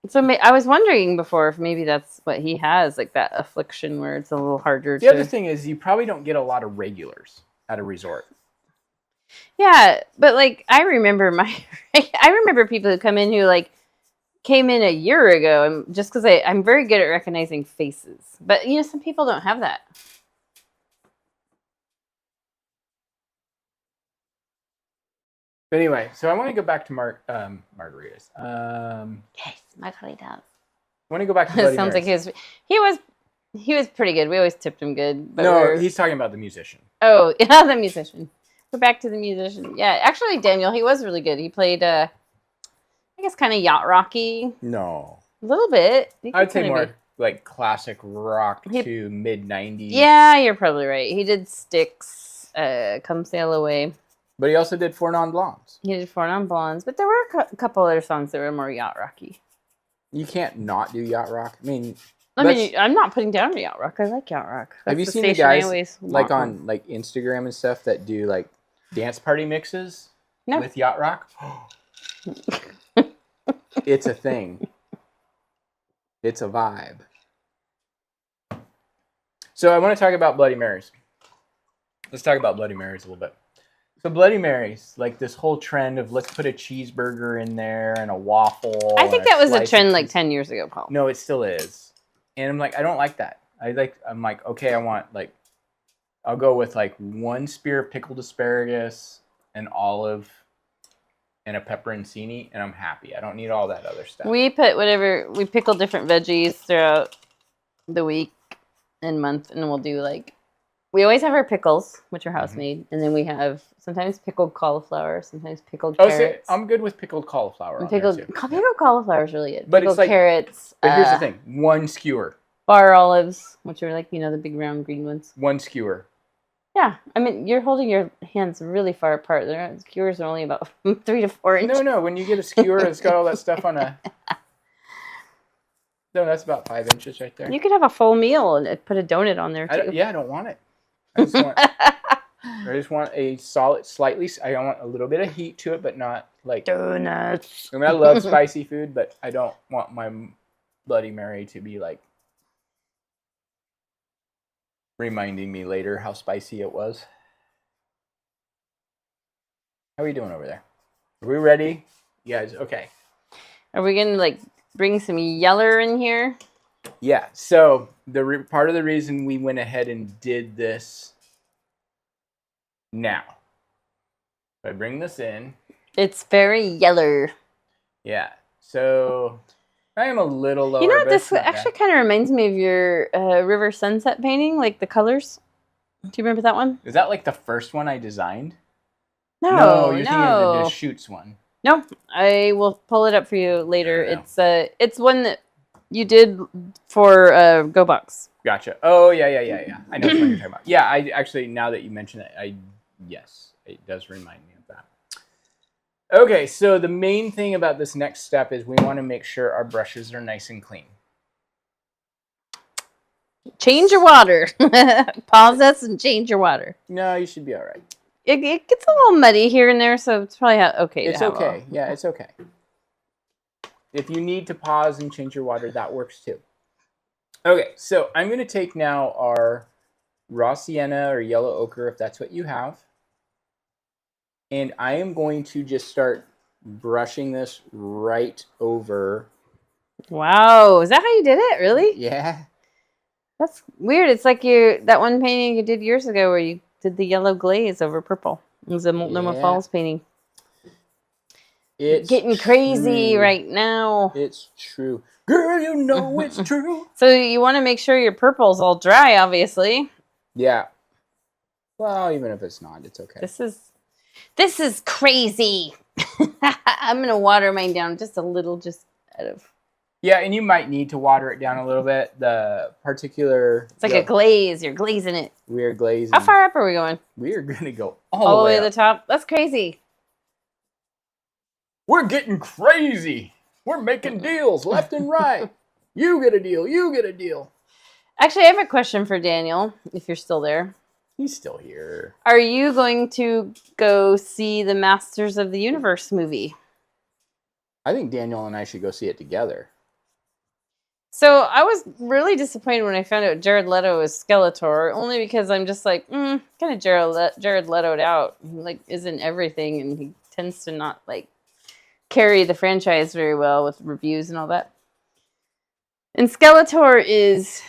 So I was wondering before if maybe that's what he has, that affliction where it's a little harder The other thing is you probably don't get a lot of regulars at a resort. Yeah, but I remember people who come in who came in a year ago, and just because I'm very good at recognizing faces. But some people don't have that. But anyway, so I want to go back to margaritas. Yes, margaritas. I want to go back to Bloody Sounds Marys. like he was pretty good. We always tipped him good. But no, he's talking about the musician. Oh, yeah, the musician. We're back to the musician. Yeah, actually, Daniel, he was really good. He played, I guess, kind of yacht rocky. No. A little bit. I'd say more classic rock to mid-90s. Yeah, you're probably right. He did Styx, Come Sail Away. But he also did Four Non-Blondes. He did Four Non-Blondes. But there were a couple other songs that were more yacht rocky. You can't not do yacht rock. I'm not putting down yacht rock. I like yacht rock. Have you seen the guys on Instagram and stuff that do dance party mixes with yacht rock? It's a thing. It's a vibe. So I want to talk about Bloody Marys. Let's talk about Bloody Marys a little bit. So Bloody Marys, like this whole trend of let's put a cheeseburger in there and a waffle. I think that was a trend like 10 years ago, Paul. No, it still is. And I'm like, I don't like that. I'm like, okay, I want like, I'll go with like 1 spear of pickled asparagus, an olive, and a pepperoncini, and I'm happy. I don't need all that other stuff. We pickle different veggies throughout the week and month, and we'll do like, we always have our pickles, which are house made, and then we have sometimes pickled cauliflower, sometimes pickled carrots. I'm good with pickled cauliflower. Pickled cauliflower is really good. But pickled it's like carrots. But here's the thing: 1 skewer. Bar olives, which are like the big round green ones. 1 skewer. Yeah, I mean you're holding your hands really far apart. Skewers are only about 3 to 4 inches. No. When you get a skewer, it's got all that stuff on a. No, that's about 5 inches right there. You could have a full meal and put a donut on there too. I don't want it. I just want a solid, slightly. I want a little bit of heat to it, but not like donuts. I mean, I love spicy food, but I don't want my Bloody Mary to be like reminding me later how spicy it was. How are we doing over there? Are we ready? You guys, okay. Are we gonna like bring some yeller in here? Yeah, so part of the reason we went ahead and did this now. If I bring this in. It's very yeller. Yeah, so I am a little lower. You know what? This actually kind of reminds me of your river sunset painting, like the colors. Do you remember that one? Is that like the first one I designed? No, you're thinking of the Deschutes one. No, I will pull it up for you later. It's one that you did for Go Box. Gotcha. Oh yeah. I know what you're talking about. Yeah, I actually, now that you mention it, yes, it does remind me of that. Okay, so the main thing about this next step is we want to make sure our brushes are nice and clean. Change your water. Pause this and change your water. No, you should be all right. It gets a little muddy here and there, so it's probably okay. It's okay. Yeah, it's okay. If you need to pause and change your water, that works too. Okay, so I'm going to take now our raw sienna or yellow ochre, if that's what you have. And I am going to just start brushing this right over. Wow, is that how you did it? Really? Yeah. That's weird. It's like that one painting you did years ago where you did the yellow glaze over purple. It was a Multnomah Falls painting. It's getting crazy right now. It's true. Girl, you know it's true. So you want to make sure your purple's all dry, obviously. Yeah. Well, even if it's not, it's okay. This is crazy. I'm going to water mine down just a little, just out of... Yeah, and you might need to water it down a little bit. The particular... It's like a glaze. You're glazing it. We're glazing. How far up are we going? We are going to go all the way to the top. That's crazy. We're getting crazy. We're making deals left and right. You get a deal. You get a deal. Actually, I have a question for Daniel, if you're still there. He's still here. Are you going to go see the Masters of the Universe movie? I think Daniel and I should go see it together. So I was really disappointed when I found out Jared Leto was Skeletor, only because I'm just like, kind of Jared Leto'd out. He like isn't everything, and he tends to not like carry the franchise very well with reviews and all that. And Skeletor is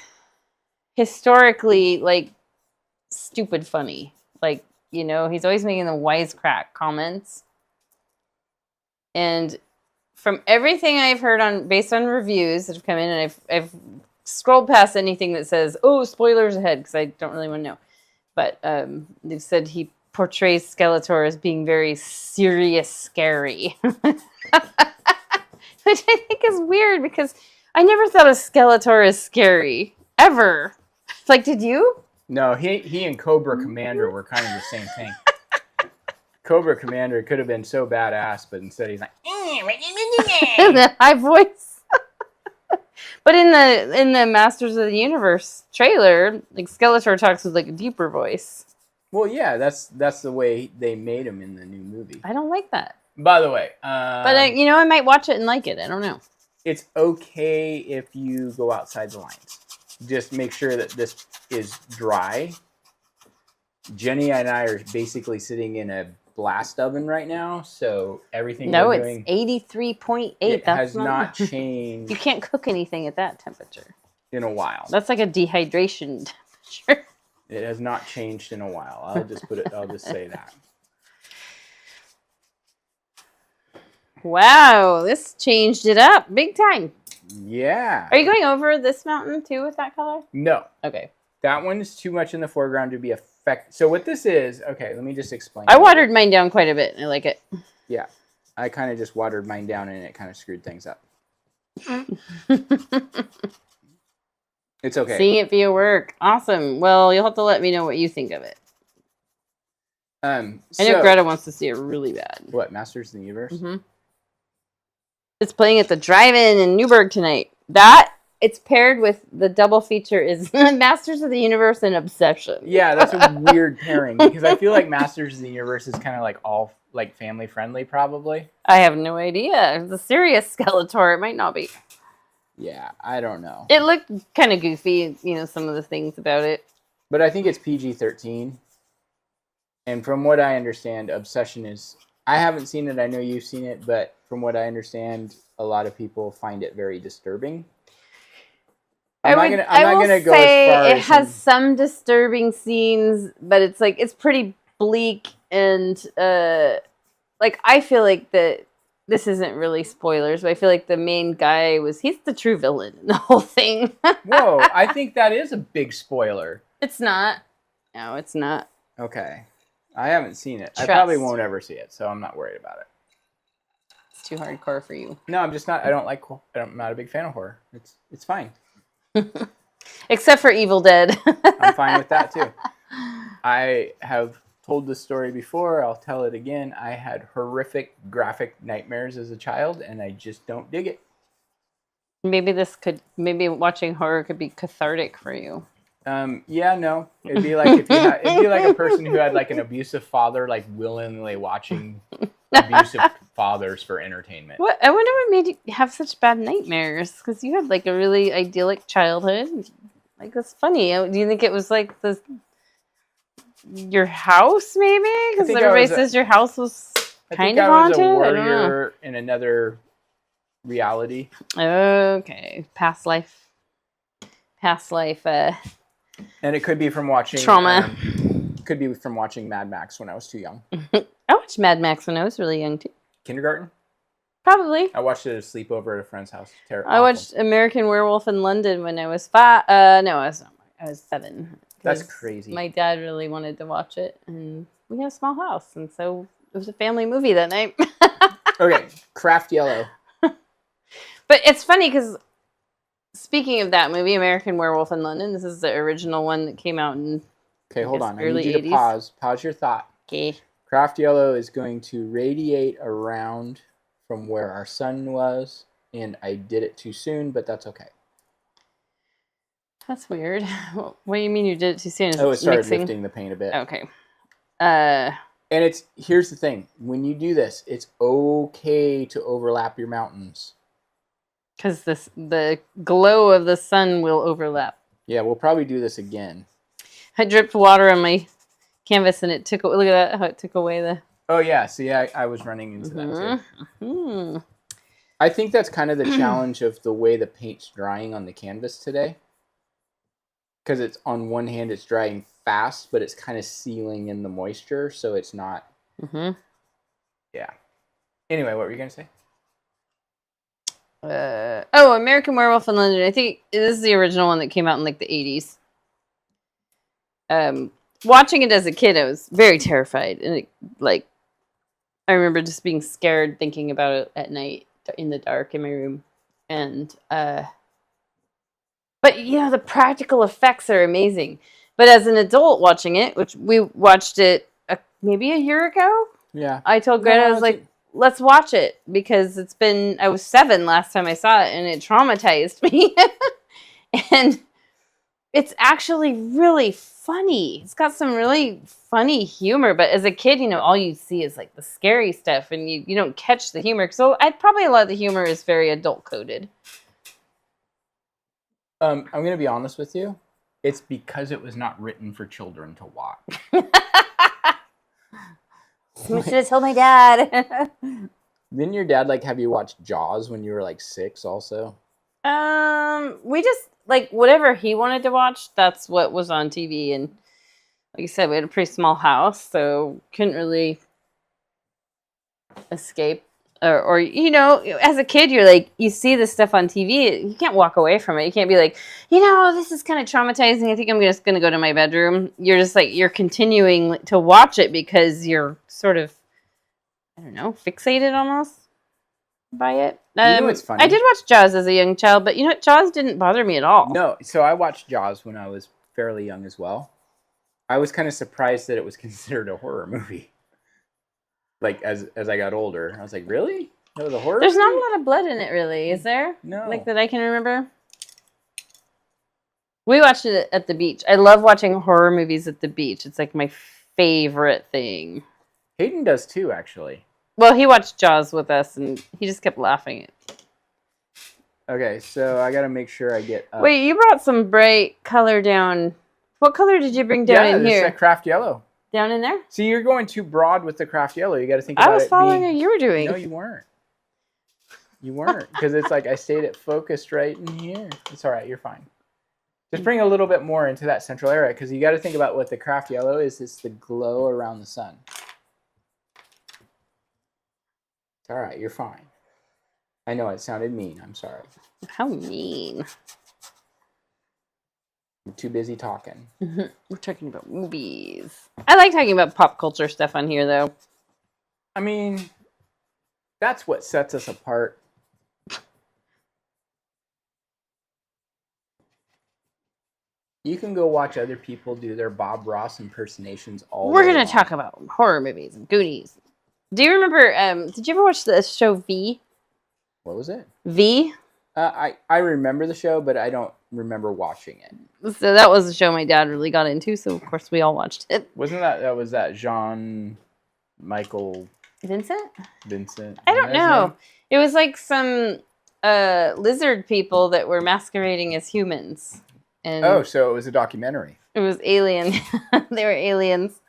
historically like stupid funny. Like, he's always making the wisecrack comments. And from everything I've heard based on reviews that have come in, and I've scrolled past anything that says, "Oh, spoilers ahead," because I don't really want to know. But they've said he portrays Skeletor as being very serious, scary, which I think is weird because I never thought of Skeletor as scary ever. Like, did you? No, he and Cobra Commander were kind of the same thing. Cobra Commander could have been so badass, but instead he's like that high voice. But in the Masters of the Universe trailer, like Skeletor talks with like a deeper voice. Well, yeah, that's the way they made him in the new movie. I don't like that. By the way, but I might watch it and like it. I don't know. it's okay if you go outside the lines. Just make sure that this is dry. Jenny and I are basically sitting in a blast oven right now, so everything we're doing... No, it's 83.8. It has not changed. You can't cook anything at that temperature. In a while. That's like a dehydration temperature. It has not changed in a while. I'll just say that. Wow, this changed it up big time. Yeah. Are you going over this mountain too with that color? No. Okay. That one is too much in the foreground to be effective. So what this is, okay, let me just explain. I watered mine down quite a bit. I like it. Yeah. I kind of just watered mine down and it kind of screwed things up. It's okay. Seeing it via work. Awesome. Well, you'll have to let me know what you think of it. I know Greta wants to see it really bad. What, Masters of the Universe? Mm-hmm. It's playing at the drive-in in Newburgh tonight. It's paired with the double feature is Masters of the Universe and Obsession. Yeah, that's a weird pairing because I feel like Masters of the Universe is kind of like all like family friendly, probably. I have no idea. It's a serious Skeletor. It might not be. Yeah, I don't know. It looked kind of goofy, some of the things about it. But I think it's PG-13. And from what I understand, Obsession is... I haven't seen it. I know you've seen it. But from what I understand, a lot of people find it very disturbing. I'm not gonna go as far it has some disturbing scenes, but it's pretty bleak and I feel like this isn't really spoilers, but I feel like the main guy he's the true villain in the whole thing. Whoa, I think that is a big spoiler. It's not. No, it's not. Okay. I haven't seen it. Trust. I probably won't ever see it, so I'm not worried about it. It's too hardcore for you. No, I'm just not. I'm not a big fan of horror. It's fine. Except for Evil Dead. I'm fine with that too. I have told this story before. I'll tell it again. I had horrific graphic nightmares as a child, and I just don't dig it. Maybe watching horror could be cathartic for you. Yeah, no. It'd be like it'd be like a person who had like an abusive father, like willingly watching abusive fathers for entertainment. What? I wonder what made you have such bad nightmares? Because you had like a really idyllic childhood. Like that's funny. Do you think it was like your house maybe? Because everybody says your house was kind of haunted. I was a warrior in another reality. Okay, past life. And it could be from watching trauma. Could be from watching Mad Max when I was too young. I watched Mad Max when I was really young too. Kindergarten? Probably. I watched it at a sleepover at a friend's house. I watched American Werewolf in London when I was 5. No, I was 7. That's crazy. My dad really wanted to watch it, and we had a small house, and so it was a family movie that night. Okay, Craft Yellow. But it's funny because speaking of that movie, American Werewolf in London, this is the original one that came out in hold on. early I need you 80s. To pause. Pause your thought. Okay. Craft Yellow is going to radiate around from where our sun was, and I did it too soon, but that's okay. That's weird. What do you mean you did it too soon? It started lifting the paint a bit. Okay. And here's the thing. When you do this, it's okay to overlap your mountains. Because the glow of the sun will overlap. Yeah, we'll probably do this again. I dripped water on my canvas and it look at that, how it took away the... Oh yeah, see, I was running into that too. Mm-hmm. I think that's kind of the challenge of the way the paint's drying on the canvas today. Because it's on one hand, it's drying fast, but it's kind of sealing in the moisture, so it's not... Mm-hmm. Yeah. Anyway, what were you going to say? American Werewolf in London. I think this is the original one that came out in like the 80s. Watching it as a kid, I was very terrified, and I remember just being scared thinking about it at night in the dark in my room. And but the practical effects are amazing. But as an adult watching it, which we watched it maybe a year ago, yeah, I told Greta, I was like, let's watch it, because I was 7 last time I saw it, and it traumatized me. And it's actually really funny. It's got some really funny humor, but as a kid, you know, all you see is like the scary stuff, and you don't catch the humor. So probably a lot of the humor is very adult coded. I'm gonna be honest with you. It's because it was not written for children to watch. I should have told my dad. Didn't your dad like have you watch Jaws when you were like 6 also? We just like whatever he wanted to watch, that's what was on TV. And like you said, we had a pretty small house, so couldn't really escape. Or you know, as a kid, you're like, you see this stuff on TV, you can't walk away from it. You can't be like, you know, this is kind of traumatizing. I think I'm just going to go to my bedroom. You're just like, you're continuing to watch it because you're sort of, I don't know, fixated almost by it. You know what's funny? I did watch Jaws as a young child, but you know what? Jaws didn't bother me at all. No, so I watched Jaws when I was fairly young as well. I was kind of surprised that it was considered a horror movie. Like, as I got older, I was like, really? No, the horror There's movie? not a lot of blood in it, really, is there? No. Like, that I can remember? We watched it at the beach. I love watching horror movies at the beach. It's, like, my favorite thing. Hayden does too, actually. Well, he watched Jaws with us, and he just kept laughing. Okay, so I gotta make sure I get up. Wait, you brought some bright color down. What color did you bring down in here? Yeah, this is craft yellow. Down in there? See, you're going too broad with the craft yellow. You got to think about it. I was following what you were doing. No, you weren't. You weren't, because it's like I stayed it focused right in here. It's all right. You're fine. Just bring a little bit more into that central area, because you got to think about what the craft yellow is. It's the glow around the sun. It's all right. You're fine. I know it sounded mean. I'm sorry. How mean. I'm too busy talking. We're talking about movies. I like talking about pop culture stuff on here, though. I mean, that's what sets us apart. You can go watch other people do their Bob Ross impersonations all We're day going to long. talk about horror movies and Goonies. Do you remember, did you ever watch the show V? What was it? V? I remember the show, but I don't remember watching it. So that was a show my dad really got into, so of course we all watched it. Wasn't that Jean Michael Vincent? Vincent? I don't know. It was like some lizard people that were masquerading as humans. And Oh, so it was a documentary. it was alien. They were aliens.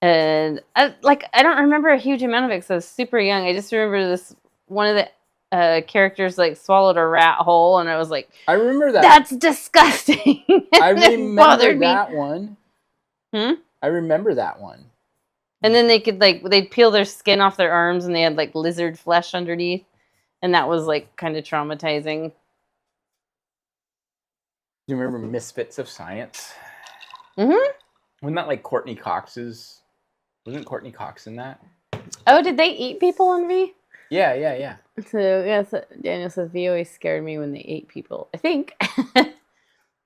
And I don't remember a huge amount of it because I was super young. I just remember this one of the characters like swallowed a rat whole, and I was like, I remember that. That's disgusting. I It remember bothered that me. one. Hmm? I remember that one. And then they could they'd peel their skin off their arms, and they had like lizard flesh underneath, and that was like kind of traumatizing. Do you remember Misfits of Science? Mm-hmm. Wasn't that like Courtney Cox's? Wasn't Courtney Cox in that? Oh, did they eat people on V? Yeah. So yes, Daniel says V always scared me when they ate people. I think the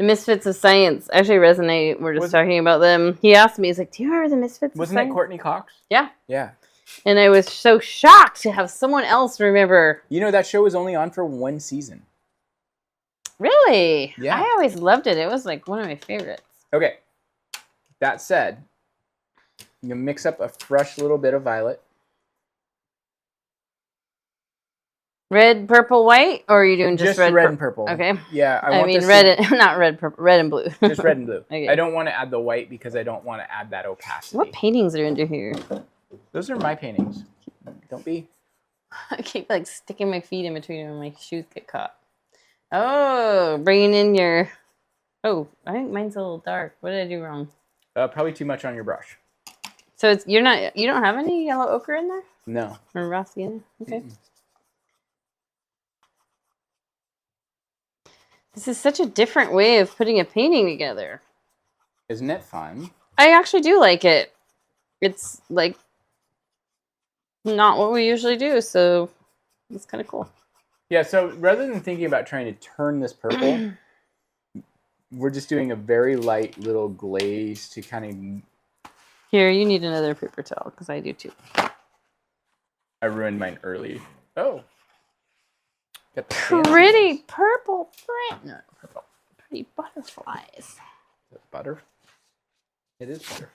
Misfits of Science actually resonate. We're just talking about them. He asked me, he's like, "Do you remember the Misfits of Science?" Wasn't it Courtney Cox? Yeah. Yeah. And I was so shocked to have someone else remember. You know, that show was only on for 1 season. Really? Yeah. I always loved it. It was like one of my favorites. Okay. That said, you can mix up a fresh little bit of violet. Red, purple, white, or are you doing just red, and purple. Okay. Yeah, I mean red, and, not red, purple, red and blue. just red and blue. Okay. I don't want to add the white because I don't want to add that opacity. What paintings are under here? Those are my paintings. Don't be. I keep like sticking my feet in between them and my shoes get caught. Oh, bringing in your. Oh, I think mine's a little dark. What did I do wrong? Probably too much on your brush. So it's you don't have any yellow ochre in there No. or raw sienna? Okay. Mm-mm. This is such a different way of putting a painting together. Isn't it fun? I actually do like it. It's like not what we usually do, so it's kind of cool. Yeah, so rather than thinking about trying to turn this purple, we're just doing a very light little glaze to kind of... Here, you need another paper towel, because I do too. I ruined mine early. Oh. Got the Pretty fancy purple print. ones. No, purple. Pretty butterflies. The butter? It is butterfly.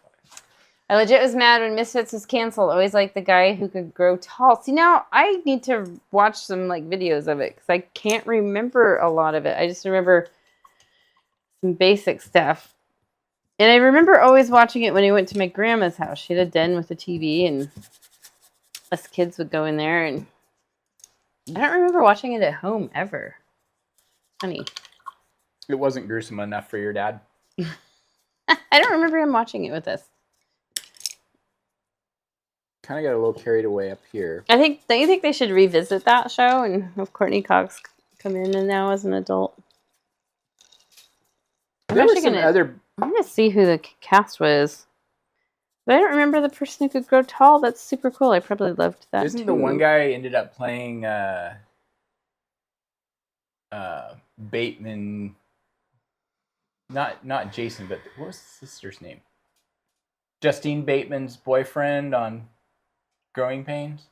I legit was mad when Misfits was canceled. Always like the guy who could grow tall. See, now I need to watch some like videos of it because I can't remember a lot of it. I just remember some basic stuff. And I remember always watching it when I went to my grandma's house. She had a den with a TV, and us kids would go in there. And I don't remember watching it at home ever. Funny. It wasn't gruesome enough for your dad. I don't remember him watching it with us. Kind of got a little carried away up here. Don't you think they should revisit that show and have Courtney Cox come in and now as an adult? I'm gonna see who the cast was. But I don't remember the person who could grow tall. That's super cool. I probably loved that. Isn't the one guy ended up playing Bateman? Not Jason, but what was his sister's name? Justine Bateman's boyfriend on Growing Pains.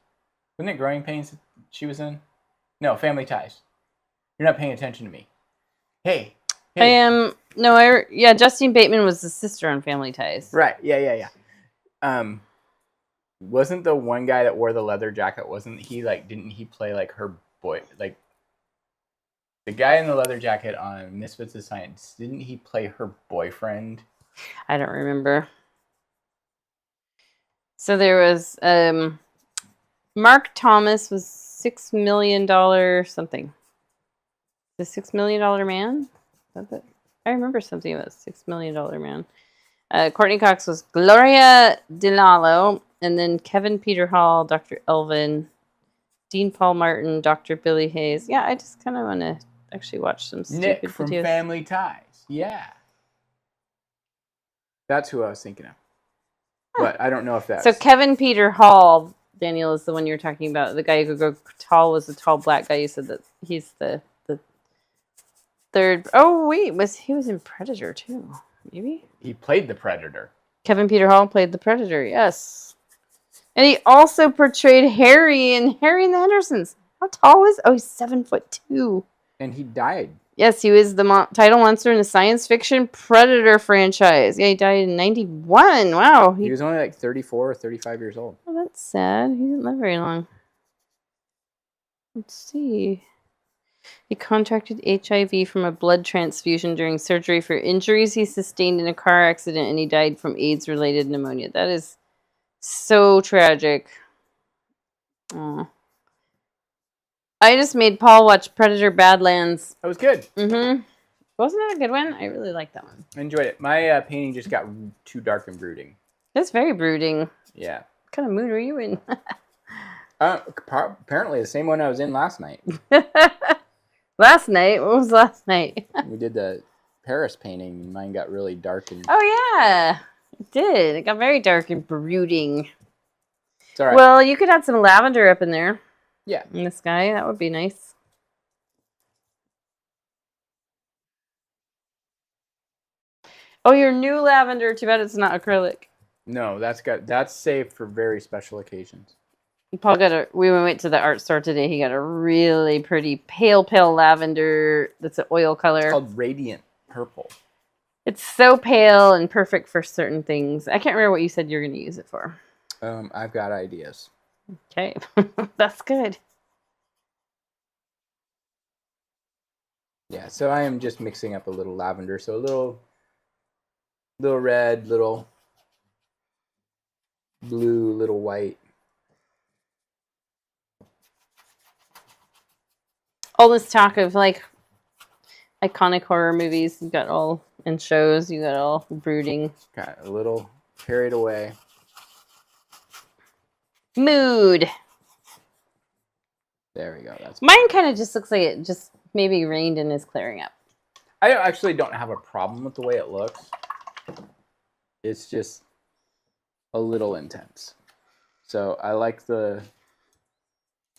Wasn't it Growing Pains that she was in? No, Family Ties. You're not paying attention to me. Hey. I am. No, yeah, Justine Bateman was the sister on Family Ties. Right. Yeah. Wasn't the one guy that wore the leather jacket? Wasn't he like? Didn't he play like her boy? Like the guy in the leather jacket on Misfits of Science. Didn't he play her boyfriend? I don't remember. So there was Mark Thomas was $6 million something. The $6 Million Man? I remember something about $6 Million Man. Courtney Cox was Gloria DeLallo, and then Kevin Peter Hall, Dr. Elvin, Dean Paul Martin, Dr. Billy Hayes. Yeah, I just kind of want to actually watch some stupid Nick from videos. Family Ties. Yeah. That's who I was thinking of. But I don't know if that's... So Kevin Peter Hall, Daniel, is the one you're talking about. The guy who could grow tall was the tall black guy. You said that he's the third... Oh, wait. He was in Predator, too. Maybe? He played the Predator. Kevin Peter Hall played the Predator, yes. And he also portrayed Harry in the Hendersons. How tall is... Oh, he's 7'2". And he died. Yes, he was the title monster in the science fiction Predator franchise. Yeah, he died in 91. Wow. He was only like 34 or 35 years old. Oh, that's sad. He didn't live very long. Let's see. He contracted HIV from a blood transfusion during surgery for injuries he sustained in a car accident, and he died from AIDS-related pneumonia. That is so tragic. Oh. I just made Paul watch Predator Badlands. That was good. Mm-hmm. Wasn't that a good one? I really liked that one. I enjoyed it. My painting just got too dark and brooding. It's very brooding. Yeah. What kind of mood are you in? Apparently the same one I was in last night. Last night? What was last night? We did the Paris painting, and mine got really dark. Oh, yeah. It did. It got very dark and brooding. It's all right. Well, you could add some lavender up in there. Yeah. In the sky. That would be nice. Oh, your new lavender. Too bad it's not acrylic. No, that's saved for very special occasions. Paul we went to the art store today. He got a really pretty pale lavender that's an oil color. It's called Radiant Purple. It's so pale and perfect for certain things. I can't remember what you said you're going to use it for. I've got ideas. Okay. That's good. Yeah, so I am just mixing up a little lavender. So a little red, little blue, little white. All this talk of like iconic horror movies you got all in shows, you got all brooding. Got a little carried away. Mood. There we go. That's mine. Kind of just looks like it just maybe rained and is clearing up. I actually don't have a problem with the way it looks. It's just a little intense. So I like the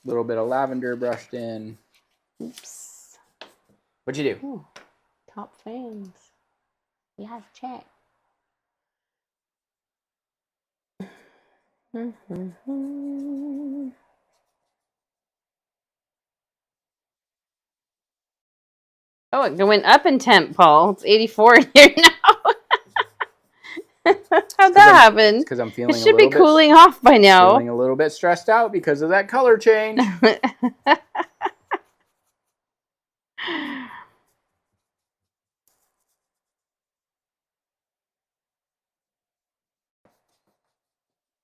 little bit of lavender brushed in. Oops. What'd you do? Ooh, top fans. Yeah, check. Oh, it went up in temp, Paul. It's 84 in here now. How'd that happen? Because I'm feeling it should be cooling off by now. Feeling a little bit stressed out because of that color change.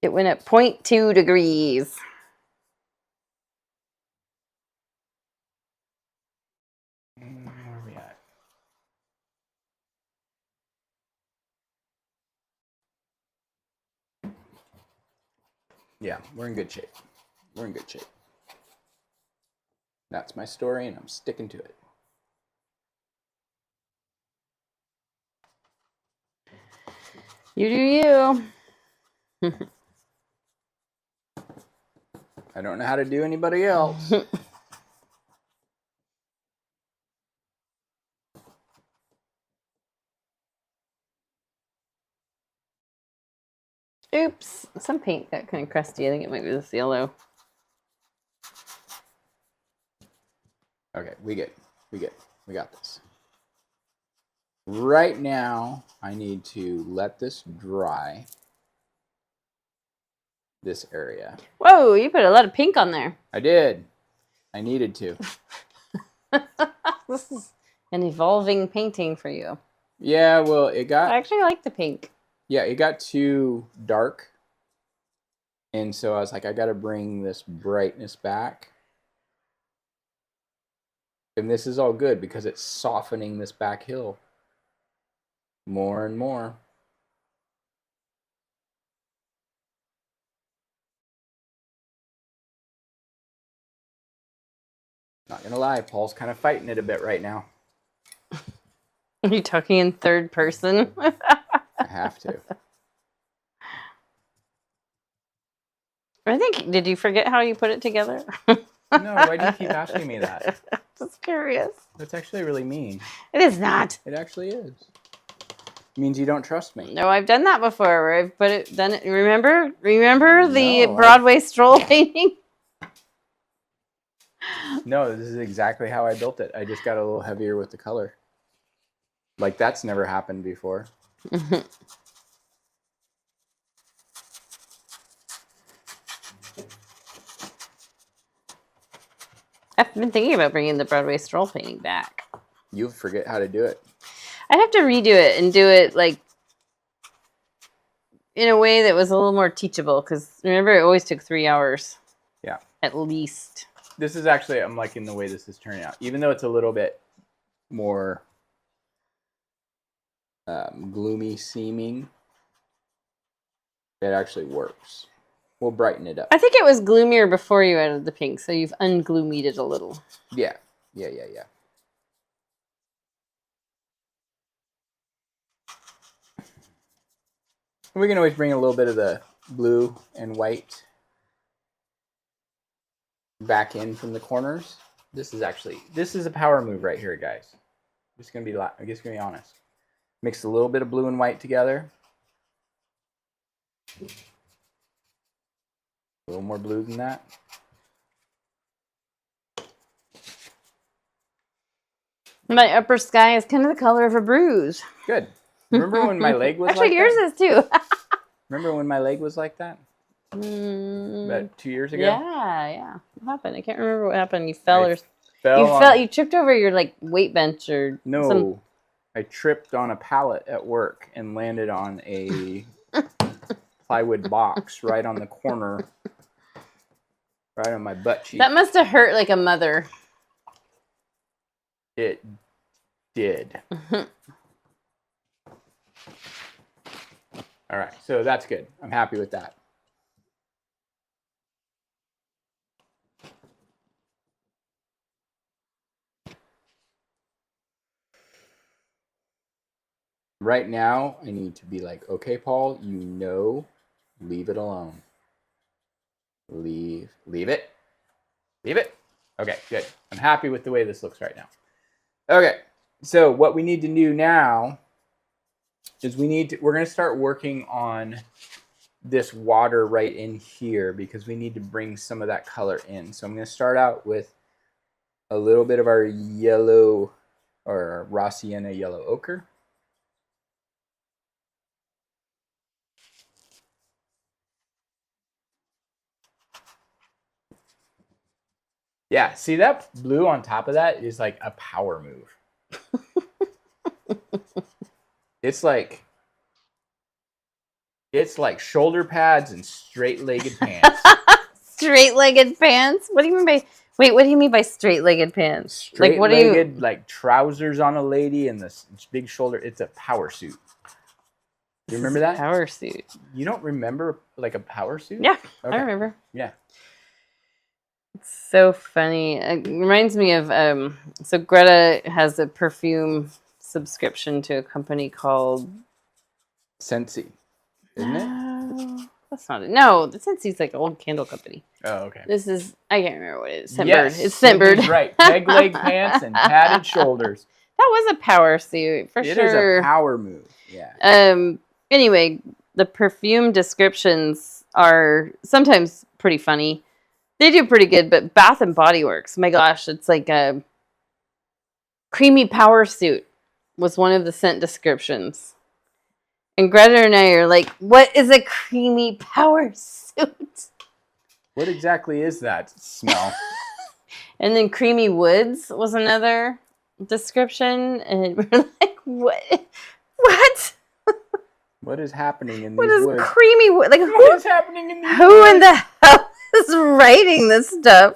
It went at 0.2 degrees. Where are we at? Yeah, we're in good shape. We're in good shape. That's my story, and I'm sticking to it. You do you. I don't know how to do anybody else. Oops, some paint got kind of crusty. I think it might be this yellow. Okay, we good. We good. We got this. Right now, I need to let this dry. This area. Whoa, you put a lot of pink on there. I did. I needed to. This is an evolving painting for you. Yeah, well, it got... I actually like the pink. Yeah, it got too dark. And so I was like, I got to bring this brightness back. And this is all good because it's softening this back hill more and more. Not gonna lie, Paul's kind of fighting it a bit right now. Are you talking in third person? I have to. I think, did you forget how you put it together? No, why do you keep asking me that? Just curious. That's actually really mean. It is not. It actually is. It means you don't trust me. No, I've done that before where I've put it, done it. Remember the Broadway stroll painting? No, this is exactly how I built it. I just got a little heavier with the color. Like, that's never happened before. I've been thinking about bringing the Broadway stroll painting back. You forget how to do it. I'd have to redo it and do it like in a way that was a little more teachable because remember it always took 3 hours. Yeah. At least. This is actually, I'm liking the way this is turning out. Even though it's a little bit more gloomy seeming, it actually works. We'll brighten it up. I think it was gloomier before you added the pink, so you've ungloomied it a little. Yeah. We can always bring a little bit of the blue and white back in from the corners. This is a power move right here, guys. I'm just gonna be honest. Mix a little bit of blue and white together. A little more blue than that. My upper sky is kind of the color of a bruise. Good. Remember when my leg was actually, like yours that? is too. Remember when my leg was like that? About 2 years ago? Yeah. What happened? I can't remember what happened. You fell you tripped over your like weight bench or no. I tripped on a pallet at work and landed on a plywood box right on the corner, right on my butt cheek. That must have hurt like a mother. It did. All right, so that's good. I'm happy with that. Right now, I need to be like, okay, Paul, leave it alone. Leave it. Leave it. Okay, good. I'm happy with the way this looks right now. Okay, so what we need to do now is we're going to start working on this water right in here because we need to bring some of that color in. So I'm going to start out with a little bit of our yellow or raw Sienna Yellow Ochre. Yeah, see that blue on top of that is like a power move. It's like shoulder pads and straight-legged pants. Straight-legged pants? What do you mean by... Wait, what do you mean by straight-legged pants? Straight-legged, like trousers on a lady and this big shoulder. It's a power suit. You remember that? Power suit. You don't remember like a power suit? Yeah, okay. I remember. Yeah. It's so funny. It reminds me of... so Greta has a perfume subscription to a company called... Scentsy, isn't it? That's not it. No, the Scentsy like an old candle company. Oh, okay. This is... I can't remember what it is. Scentbird. Yes, it's Scentbird. Right. Peg leg pants and padded shoulders. That was a power suit, for sure. It is a power move. Yeah. Anyway, the perfume descriptions are sometimes pretty funny. They do pretty good, but Bath and Body Works, my gosh, it's like a creamy power suit was one of the scent descriptions. And Greta and I are like, what is a creamy power suit? What exactly is that smell? And then Creamy Woods was another description. And we're like, what? What? What is happening in these What is woods? Creamy Wood? Like, What is happening in these who woods? in the hell is writing this stuff?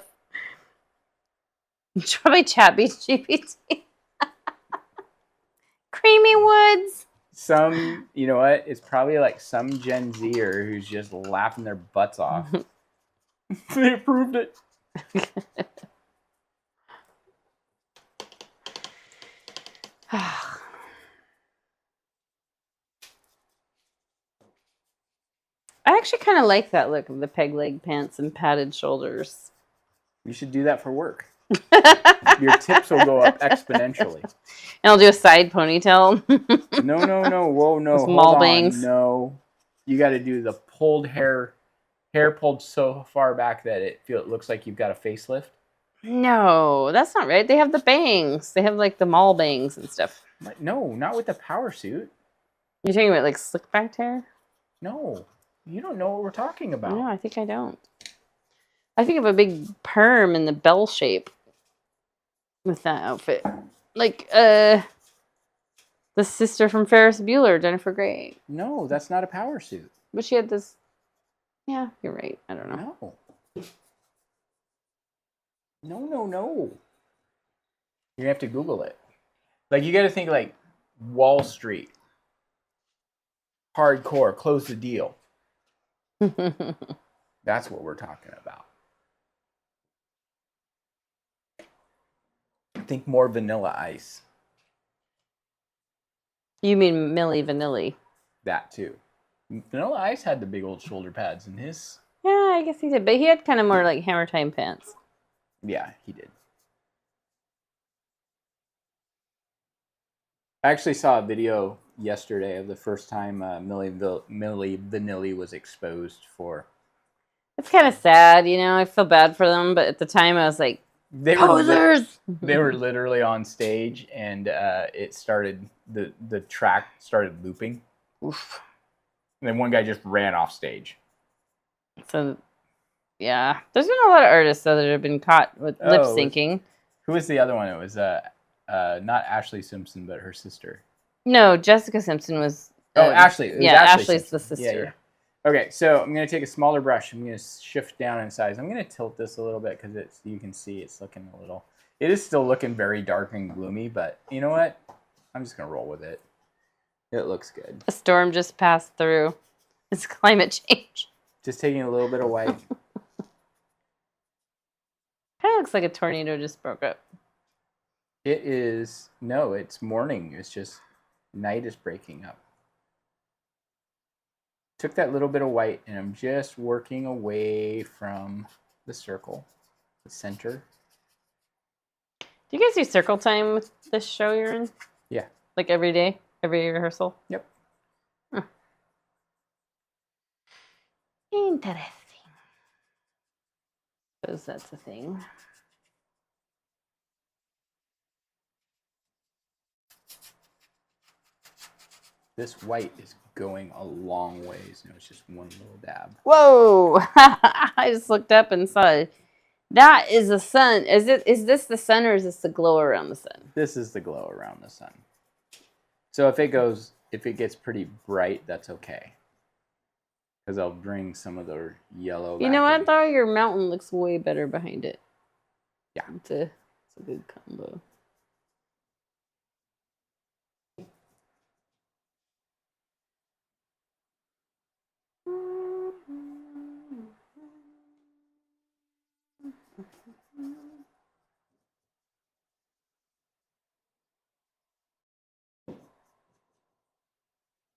It's probably ChatGPT. Creamy Woods. You know what? It's probably like some Gen Zer who's just laughing their butts off. They approved it. I actually kind of like that look of the peg leg pants and padded shoulders. You should do that for work. Your tips will go up exponentially. And I'll do a side ponytail. No. Whoa, no. Small Hold bangs. on. No. You got to do the pulled hair pulled so far back that it looks like you've got a facelift. No, that's not right. They have the bangs. They have like the mall bangs and stuff. No, not with the power suit. You're talking about like slick back hair? No. You don't know what we're talking about. No, I think I don't. I think of a big perm in the bell shape with that outfit. Like, the sister from Ferris Bueller, Jennifer Grey. No, that's not a power suit. But she had this... Yeah, you're right. I don't know. No. You have to Google it. Like, you got to think like Wall Street. Hardcore, close the deal. That's what we're talking about. Think more Vanilla Ice. You mean Milli Vanilli? That too. Vanilla Ice had the big old shoulder pads in his. Yeah, I guess he did. But he had kind of more like Hammer Time pants. Yeah, he did. I actually saw a video yesterday of the first time Milli Vanilli was exposed for. It's kind of sad, you know. I feel bad for them, but at the time I was like, posers! They were literally on stage, and it started. The track started looping. Oof. And then one guy just ran off stage. So, yeah. There's been a lot of artists, though, that have been caught with lip syncing. Who was the other one? It was not Ashley Simpson, but her sister. No, Jessica Simpson was... Ashley. It was Ashley's Simpson. the sister. Yeah. Okay, so I'm going to take a smaller brush. I'm going to shift down in size. I'm going to tilt this a little bit because you can see it's looking a little... It is still looking very dark and gloomy, but you know what? I'm just going to roll with it. It looks good. A storm just passed through. It's climate change. Just taking a little bit of white. Kind of looks like a tornado just broke up. It is... No, it's morning. It's just... Night is breaking up. Took that little bit of white, and I'm just working away from the circle, the center. Do you guys do circle time with this show you're in? Yeah. Like every day? Every rehearsal? Yep. Huh. Interesting. Suppose that's a thing. This white is going a long ways. It's just one little dab. Whoa! I just looked up and saw a That is the sun. Is this the sun or is this the glow around the sun? This is the glow around the sun. So if it gets pretty bright, that's okay. Because I'll bring some of the yellow. You know what though? Your mountain looks way better behind it. Yeah. It's a good combo.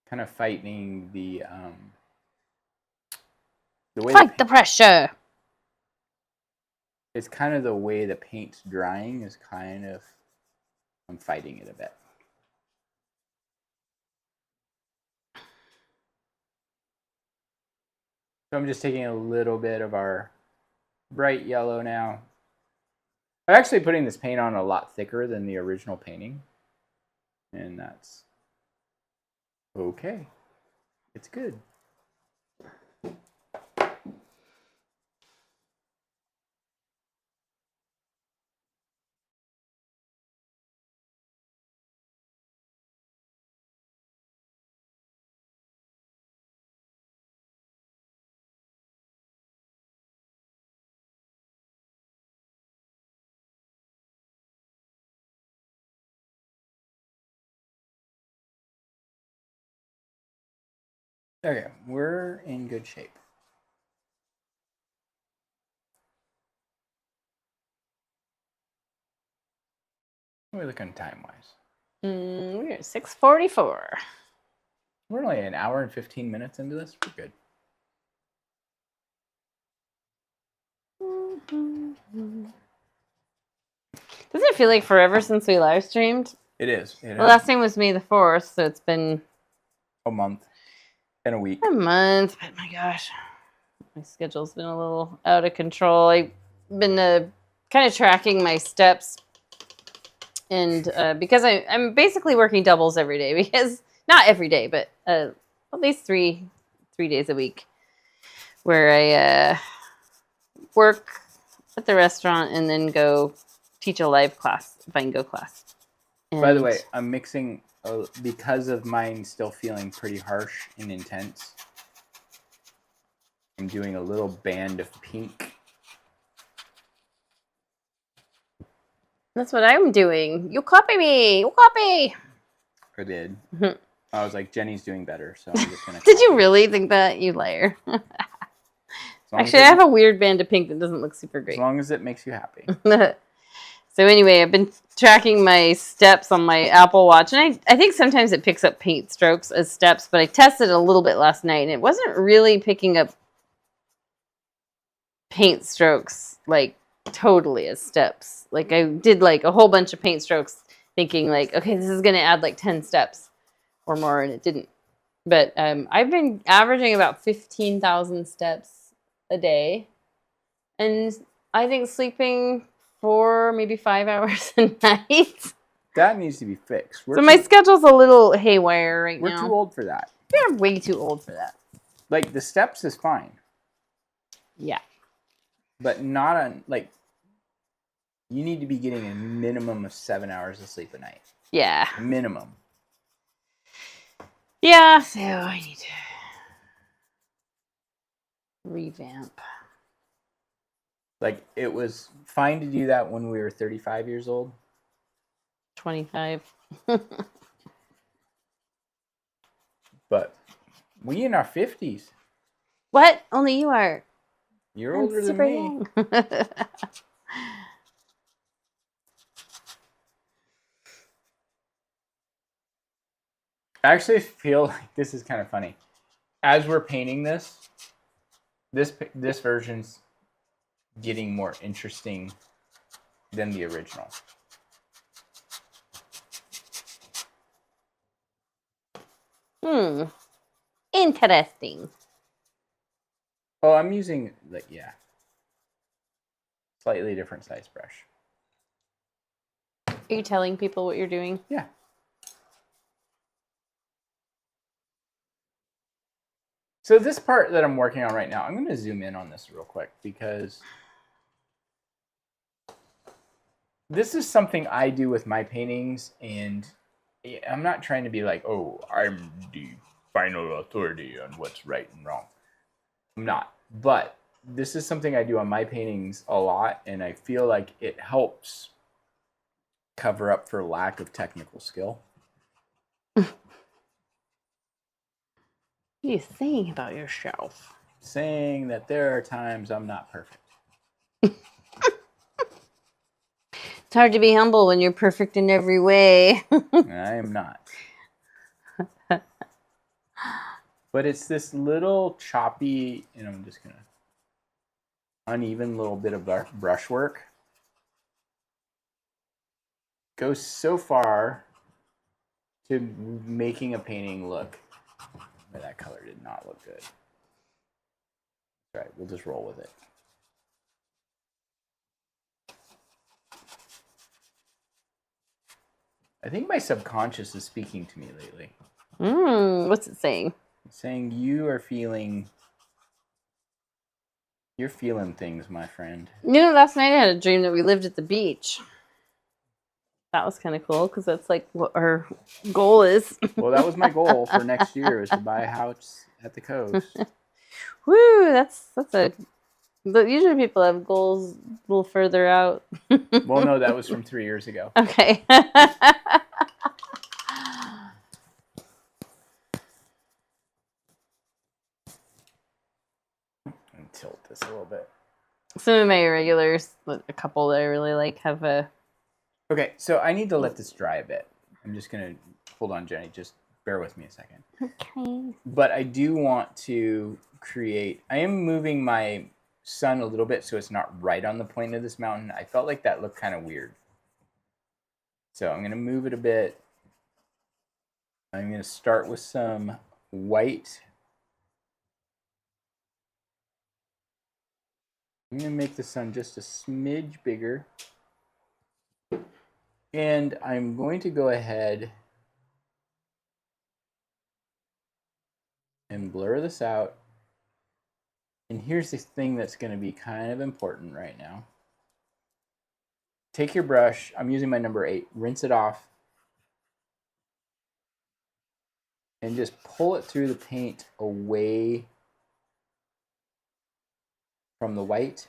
Kind of fighting the way Fight the pressure. It's kind of the way the paint's drying is kind of, I'm fighting it a bit. So I'm just taking a little bit of our bright yellow now. I'm actually putting this paint on a lot thicker than the original painting. And that's okay. It's good. Okay, we're in good shape. What are we looking time-wise? We're at 6:44. We're only an hour and 15 minutes into this. We're good. Doesn't it feel like forever since we live streamed? It is. The last time was May the 4th, so it's been a month and a week. A month, but my gosh, my schedule's been a little out of control. I've been kind of tracking my steps, and because I'm basically working doubles every day, because not every day, but at least three days a week, where I work at the restaurant and then go teach a live class, Vingo class. And by the way, I'm mixing because of mine still feeling pretty harsh and intense. I'm doing a little band of pink. That's what I'm doing. You copy me. You copy. I did. I was like, Jenny's doing better, so I'm just gonna. Did you really think that, you liar? Actually, I have a weird band of pink that doesn't look super great. As long as it makes you happy. So anyway, I've been tracking my steps on my Apple Watch, and I think sometimes it picks up paint strokes as steps, but I tested a little bit last night, and it wasn't really picking up paint strokes, like, totally as steps. Like, I did, like, a whole bunch of paint strokes thinking, like, okay, this is going to add, like, 10 steps or more, and it didn't. But I've been averaging about 15,000 steps a day, and I think sleeping 4, maybe 5 hours a night. That needs to be fixed. So my schedule's a little haywire right now. We're too old for that. We're way too old for that. Like, the steps is fine. Yeah. But not on, like, you need to be getting a minimum of 7 hours of sleep a night. Yeah. Minimum. Yeah, so I need to revamp. Like, it was fine to do that when we were 35 years old. 25. But we in our 50s. What? Only you are. You're older than me. Young. I actually feel like this is kind of funny. As we're painting this version's getting more interesting than the original. Interesting. Oh, I'm using, like, yeah. Slightly different size brush. Are you telling people what you're doing? Yeah. So this part that I'm working on right now, I'm going to zoom in on this real quick because this is something I do with my paintings, and I'm not trying to be like, oh, I'm the final authority on what's right and wrong. I'm not. But this is something I do on my paintings a lot, and I feel like it helps cover up for lack of technical skill. What are you saying about yourself? Saying that there are times I'm not perfect. It's hard to be humble when you're perfect in every way. I am not. But it's this little choppy, and I'm just going to uneven little bit of brushwork. Goes so far to making a painting look. That color did not look good. All right, we'll just roll with it. I think my subconscious is speaking to me lately. What's it saying? It's saying you're feeling things, my friend. You know, last night I had a dream that we lived at the beach. That was kind of cool because that's like what our goal is. Well, that was my goal for next year, is to buy a house at the coast. Woo! That's a. But usually people have goals a little further out. Well, no, that was from 3 years ago. Okay. Tilt this a little bit. Some of my regulars, a couple that I really like, have a... Okay, so I need to let this dry a bit. I'm just going to... Hold on, Jenny. Just bear with me a second. Okay. But I do want to create... I am moving my sun a little bit so it's not right on the point of this mountain. I felt like that looked kind of weird. So I'm going to move it a bit. I'm going to start with some white. I'm going to make the sun just a smidge bigger. And I'm going to go ahead and blur this out. And here's the thing that's going to be kind of important right now. Take your brush. I'm using my number 8. Rinse it off. And just pull it through the paint away from the white.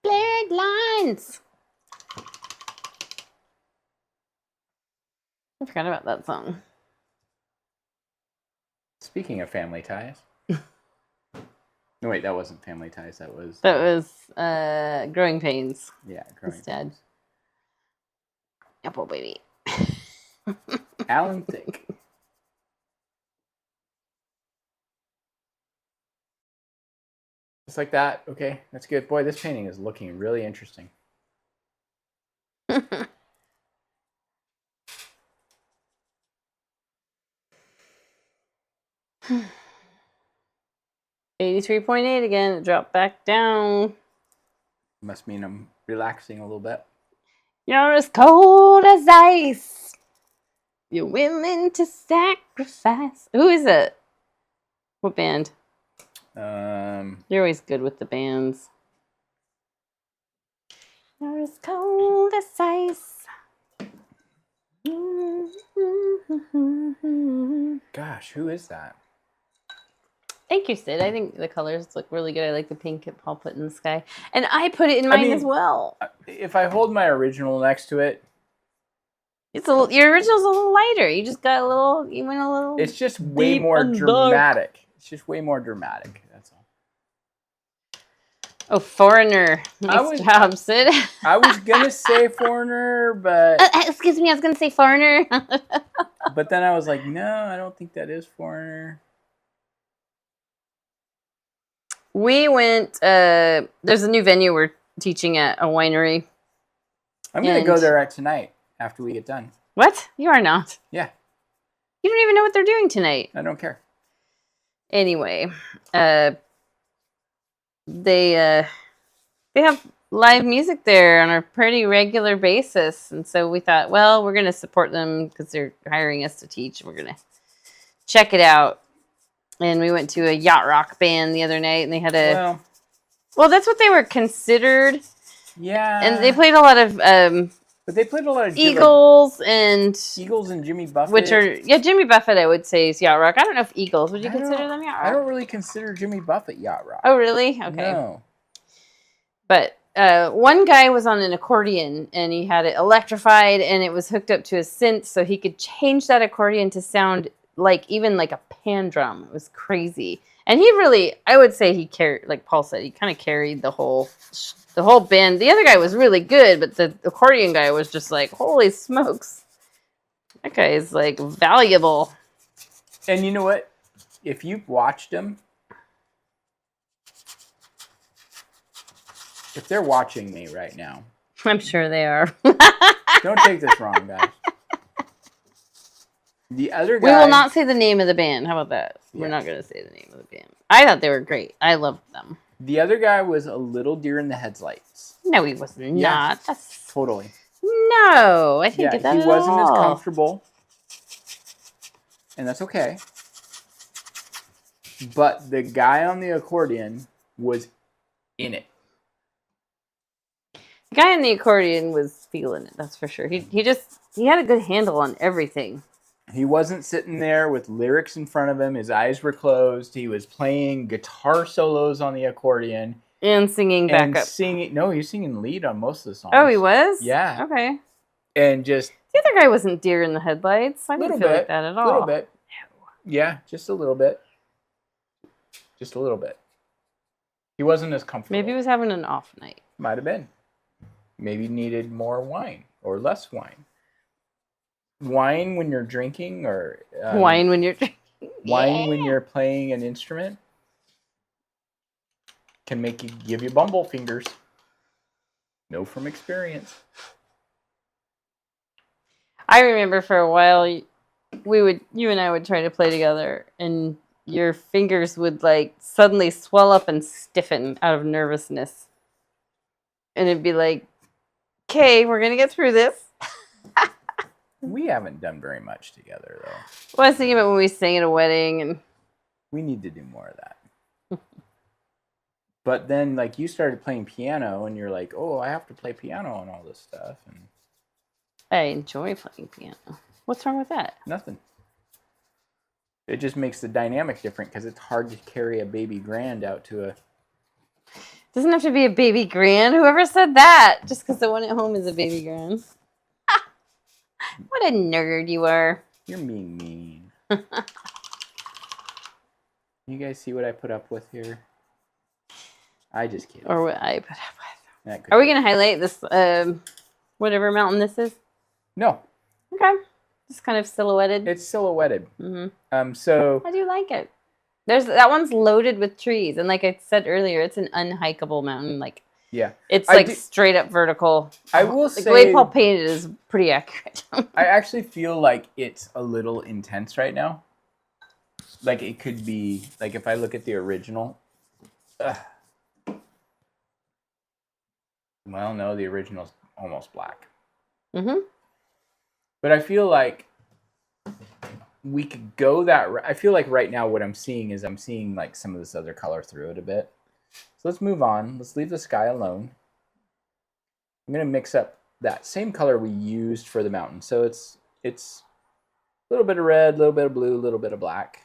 Blurred lines. I forgot about that song. Speaking of Family Ties. No, wait, that wasn't Family Ties. That was... Growing Pains. Yeah, Growing Instead. Pains. Apple Baby. Alan Thicke. Just like that. Okay, that's good. Boy, this painting is looking really interesting. $83.8 again. It dropped back down. Must mean I'm relaxing a little bit. You're as cold as ice. You're willing to sacrifice. Who is it? What band? You're always good with the bands. You're as cold as ice. Gosh, who is that? Thank you, Sid. I think the colors look really good. I like the pink that Paul put in the sky. And I put it in mine as well. If I hold my original next to it... Your original's a little lighter. You just got a little... You went a little... It's just way more dramatic. Dark. It's just way more dramatic. That's all. Oh, Foreigner. Nice job, Sid. I was going to say Foreigner, but... excuse me, I was going to say Foreigner. But then I was like, no, I don't think that is Foreigner. We went... there's a new venue we're teaching at, a winery. I'm going to go there tonight after we get done. What? You are not. Yeah. You don't even know what they're doing tonight. I don't care. Anyway, they have live music there on a pretty regular basis, and so we thought, well, we're going to support them because they're hiring us to teach. We're going to check it out. And we went to a yacht rock band the other night, and they had a... Well, that's what they were considered. Yeah. And they played a lot of... but they played a lot of... Eagles and Jimmy Buffett. Which are... Yeah, Jimmy Buffett, I would say, is yacht rock. I don't know if Eagles... Would you consider them yacht rock? I don't really consider Jimmy Buffett yacht rock. Oh, really? Okay. No. But one guy was on an accordion, and he had it electrified, and it was hooked up to a synth, so he could change that accordion to sound even like a pan drum. It was crazy. And he really, I would say he carried, like Paul said, he kind of carried the whole band. The other guy was really good, but the accordion guy was just like, holy smokes. That guy is like valuable. And you know what? If you've watched him, if they're watching me right now. I'm sure they are. Don't take this wrong, guys. The other guy... We will not say the name of the band. How about that? Yeah. We're not going to say the name of the band. I thought they were great. I loved them. The other guy was a little deer in the headlights. No, he was not. That's... Totally. No, I think that he wasn't as comfortable. And that's okay. But the guy on the accordion was in it. The guy on the accordion was feeling it, that's for sure. He had a good handle on everything. He wasn't sitting there with lyrics in front of him. His eyes were closed. He was playing guitar solos on the accordion. And singing backup. No, he was singing lead on most of the songs. Oh, he was? Yeah. Okay. And just... The other guy wasn't deer in the headlights. I didn't feel like that at all. A little bit. Yeah, just a little bit. Just a little bit. He wasn't as comfortable. Maybe he was having an off night. Might have been. Maybe needed more wine or less wine. Wine when you're drinking, or wine when you're drinking. Wine when you're playing an instrument can give you bumble fingers. Know from experience. I remember for a while you and I would try to play together, and your fingers would like suddenly swell up and stiffen out of nervousness. And it'd be like, okay, we're gonna get through this. We haven't done very much together, though. Well, I was thinking about when we sang at a wedding, and we need to do more of that. But then, like, you started playing piano, and you're like, "Oh, I have to play piano and all this stuff." And I enjoy playing piano. What's wrong with that? Nothing. It just makes the dynamic different because it's hard to carry a baby grand out to a... Doesn't have to be a baby grand. Whoever said that? Just because the one at home is a baby grand. What a nerd you are. You're mean. You guys see what I put up with here? I just kidding. Or what I put up with. Are we going to highlight this, whatever mountain this is? No. Okay. Just kind of silhouetted. It's silhouetted. Mm-hmm. So I do like it. That one's loaded with trees, and like I said earlier, it's an unhikeable mountain. Like, yeah, it's like straight up vertical. I will say the way Paul painted it is pretty accurate. I actually feel like it's a little intense right now. Like it could be like if I look at the original. Well, no, the original's almost black. Mm-hmm. But I feel like we could go that... I feel like right now what I'm seeing like some of this other color through it a bit. So let's move on. Let's leave the sky alone. I'm going to mix up that same color we used for the mountain. So it's a little bit of red, a little bit of blue, a little bit of black.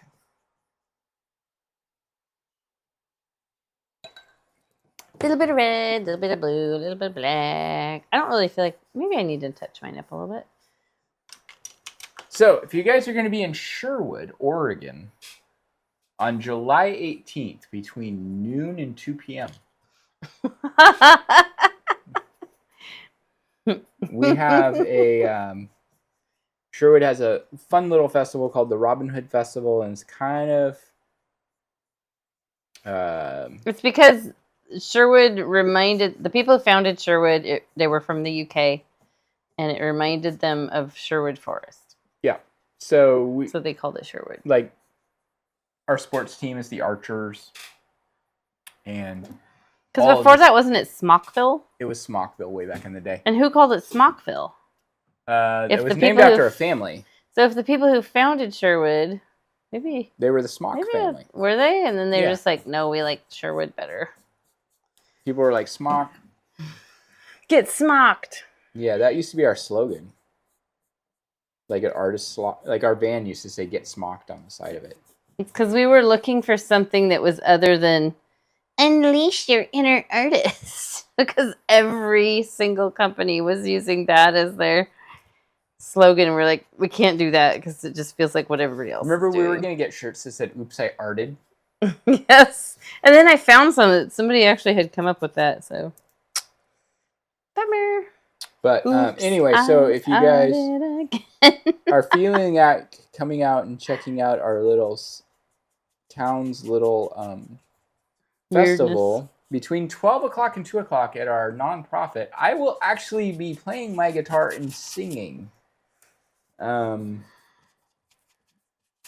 A little bit of red, a little bit of blue, a little bit of black. I don't really feel like... Maybe I need to touch mine up a little bit. So, if you guys are going to be in Sherwood, Oregon, on July 18th between noon and 2 p.m., we have a... Sherwood has a fun little festival called the Robin Hood Festival, and it's kind of... it's because Sherwood reminded... The people who founded Sherwood, they were from the UK, and it reminded them of Sherwood Forest. Yeah. So they called it Sherwood. Like, our sports team is the Archers. And... Because before that, wasn't it Smockville? It was Smockville way back in the day. And who called it Smockville? It was named after a family. So if the people who founded Sherwood Maybe They were the Smock family. Were they? And then they were Yeah. just like, no, we like Sherwood better. People were like, Smock. Get smocked. Yeah, that used to be our slogan. Like an artist, like our band used to say, "Get smocked" on the side of it. Because we were looking for something that was other than unleash your inner artist. Because every single company was using that as their slogan. And we're like, we can't do that because it just feels like what everybody else Remember, is we were doing. going to get shirts that said, "Oops, I arted." Yes. And then I found somebody actually had come up with that. So, bummer. But anyway, so if you guys are feeling at coming out and checking out our little town's little festival between 12 o'clock and 2 o'clock at our nonprofit, I will actually be playing my guitar and singing.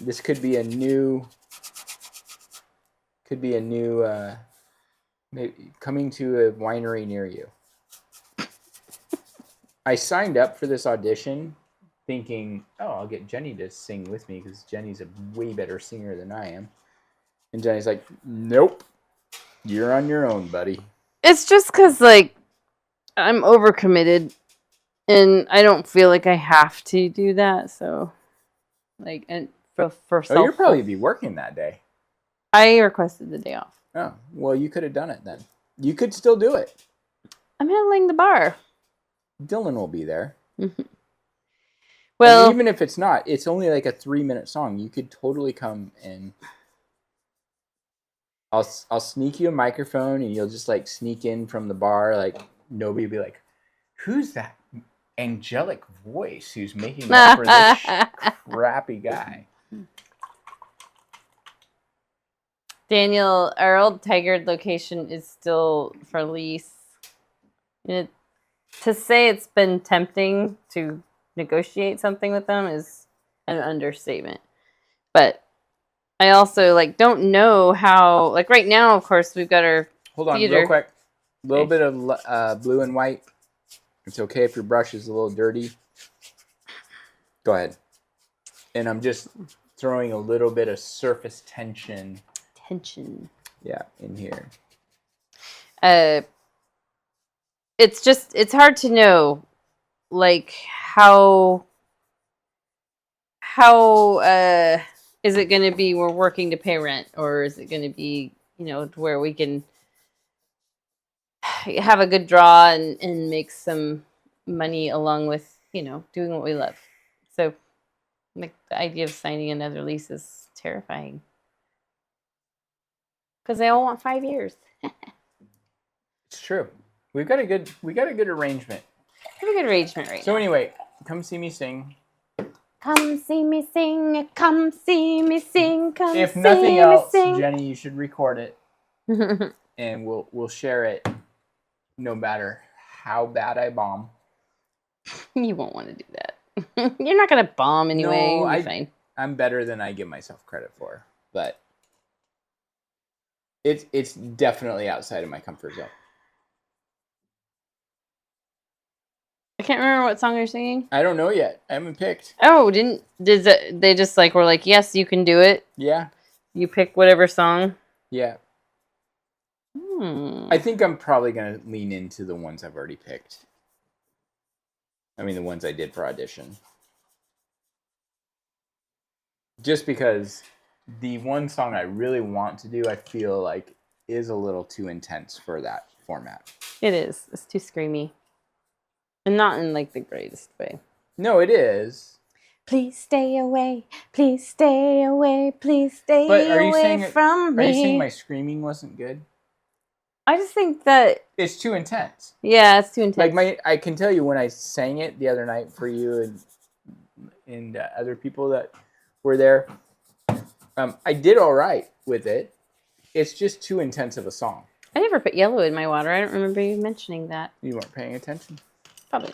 This could be a new maybe coming to a winery near you. I signed up for this audition thinking, oh, I'll get Jenny to sing with me because Jenny's a way better singer than I am. And Jenny's like, nope, you're on your own, buddy. It's just because, like, I'm overcommitted and I don't feel like I have to do that. So, like, and for Oh, you'll probably be working that day. I requested the day off. Oh, well, you could have done it then. You could still do it. I'm handling the bar. Dylan will be there. Well, and even if it's not, it's only like a 3-minute song. You could totally come and I'll sneak you a microphone and you'll just like sneak in from the bar. Like nobody will be like, who's that angelic voice who's making up for this crappy guy? Daniel, our old Tigard location is still for lease. To say it's been tempting to negotiate something with them is an understatement. But I also like don't know how. Like right now, of course, we've got our Hold on, theater. real quick. A little bit of blue and white. It's okay if your brush is a little dirty. Go ahead. And I'm just throwing a little bit of surface tension. Yeah, in here. It's hard to know, like how is it going to be we're working to pay rent, or is it going to be, where we can have a good draw and make some money along with, doing what we love. So like the idea of signing another lease is terrifying. Because they all want 5 years. It's true. We got a good arrangement. We have a good arrangement right now. So anyway, come see me sing. Come see me sing. Come see me sing. Come if see nothing me else, sing. Jenny, you should record it, and we'll share it. No matter how bad I bomb. You won't want to do that. You're not gonna bomb anyway. No, You'll be fine. I'm better than I give myself credit for, but it's definitely outside of my comfort zone. I can't remember what song you're singing. I don't know yet. I haven't picked. Oh, they just like were like, yes, you can do it? Yeah. You pick whatever song? Yeah. I think I'm probably going to lean into the ones I've already picked. I mean, the ones I did for audition. Just because the one song I really want to do, I feel like is a little too intense for that format. It is. It's too screamy. And not in like the greatest way. No, it is. Please stay away. Please stay away. Please stay away from me. Are you saying my screaming wasn't good? I just think that it's too intense. Yeah, it's too intense. Like I can tell you when I sang it the other night for you and other people that were there, I did all right with it. It's just too intense of a song. I never put yellow in my water. I don't remember you mentioning that. You weren't paying attention? Probably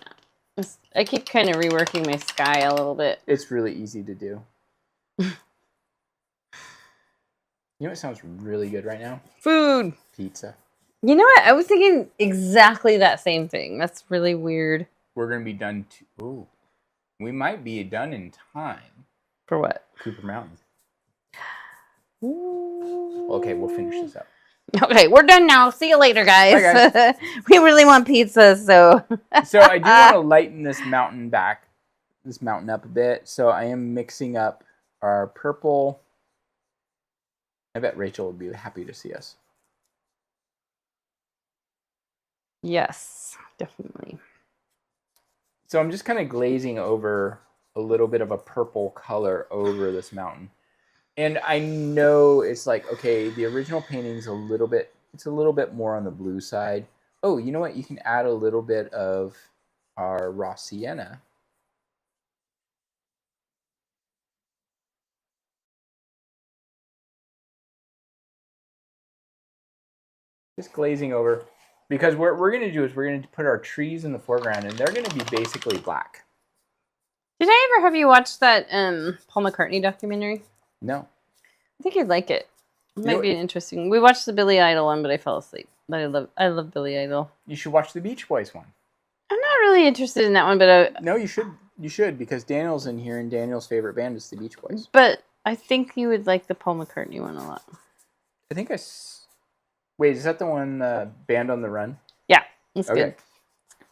not. I keep kind of reworking my sky a little bit. It's really easy to do. You know what sounds really good right now? Food. Pizza. You know what? I was thinking exactly that same thing. That's really weird. We're going to be done. We might be done in time. For what? Cooper Mountain. Okay, we'll finish this up. Okay, we're done now. See you later, guys. Bye, guys. We really want pizza, so. So I do want to lighten this mountain up a bit. So I am mixing up our purple. I bet Rachel would be happy to see us. Yes, definitely. So I'm just kind of glazing over a little bit of a purple color over this mountain. And I know it's like, okay, the original painting's a little bit more on the blue side. Oh, you know what? You can add a little bit of our raw sienna. Just glazing over. Because what we're going to do is we're going to put our trees in the foreground, and they're going to be basically black. Did I ever have you watch that Paul McCartney documentary? No. I think you'd like it. It might be interesting. We watched the Billy Idol one, but I fell asleep. But I love Billy Idol. You should watch the Beach Boys one. I'm not really interested in that one, but no, you should. You should, because Daniel's in here, and Daniel's favorite band is the Beach Boys. But I think you would like the Paul McCartney one a lot. I think wait, is that the one, Band on the Run? Yeah, it's good.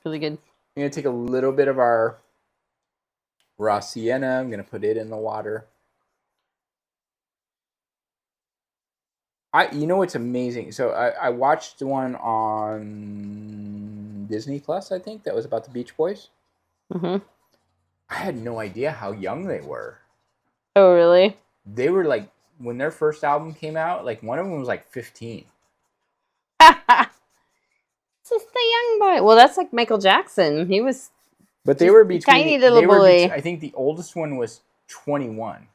Really good. I'm gonna take a little bit of our raw sienna. I'm gonna put it in the water. You know what's amazing? So I watched one on Disney Plus, I think, that was about the Beach Boys. Mm-hmm. I had no idea how young they were. Oh, really? They were like, when their first album came out, like one of them was like 15. Just a young boy. Well, that's like Michael Jackson. He was. But they were between tiny little boy. I think the oldest one was 21.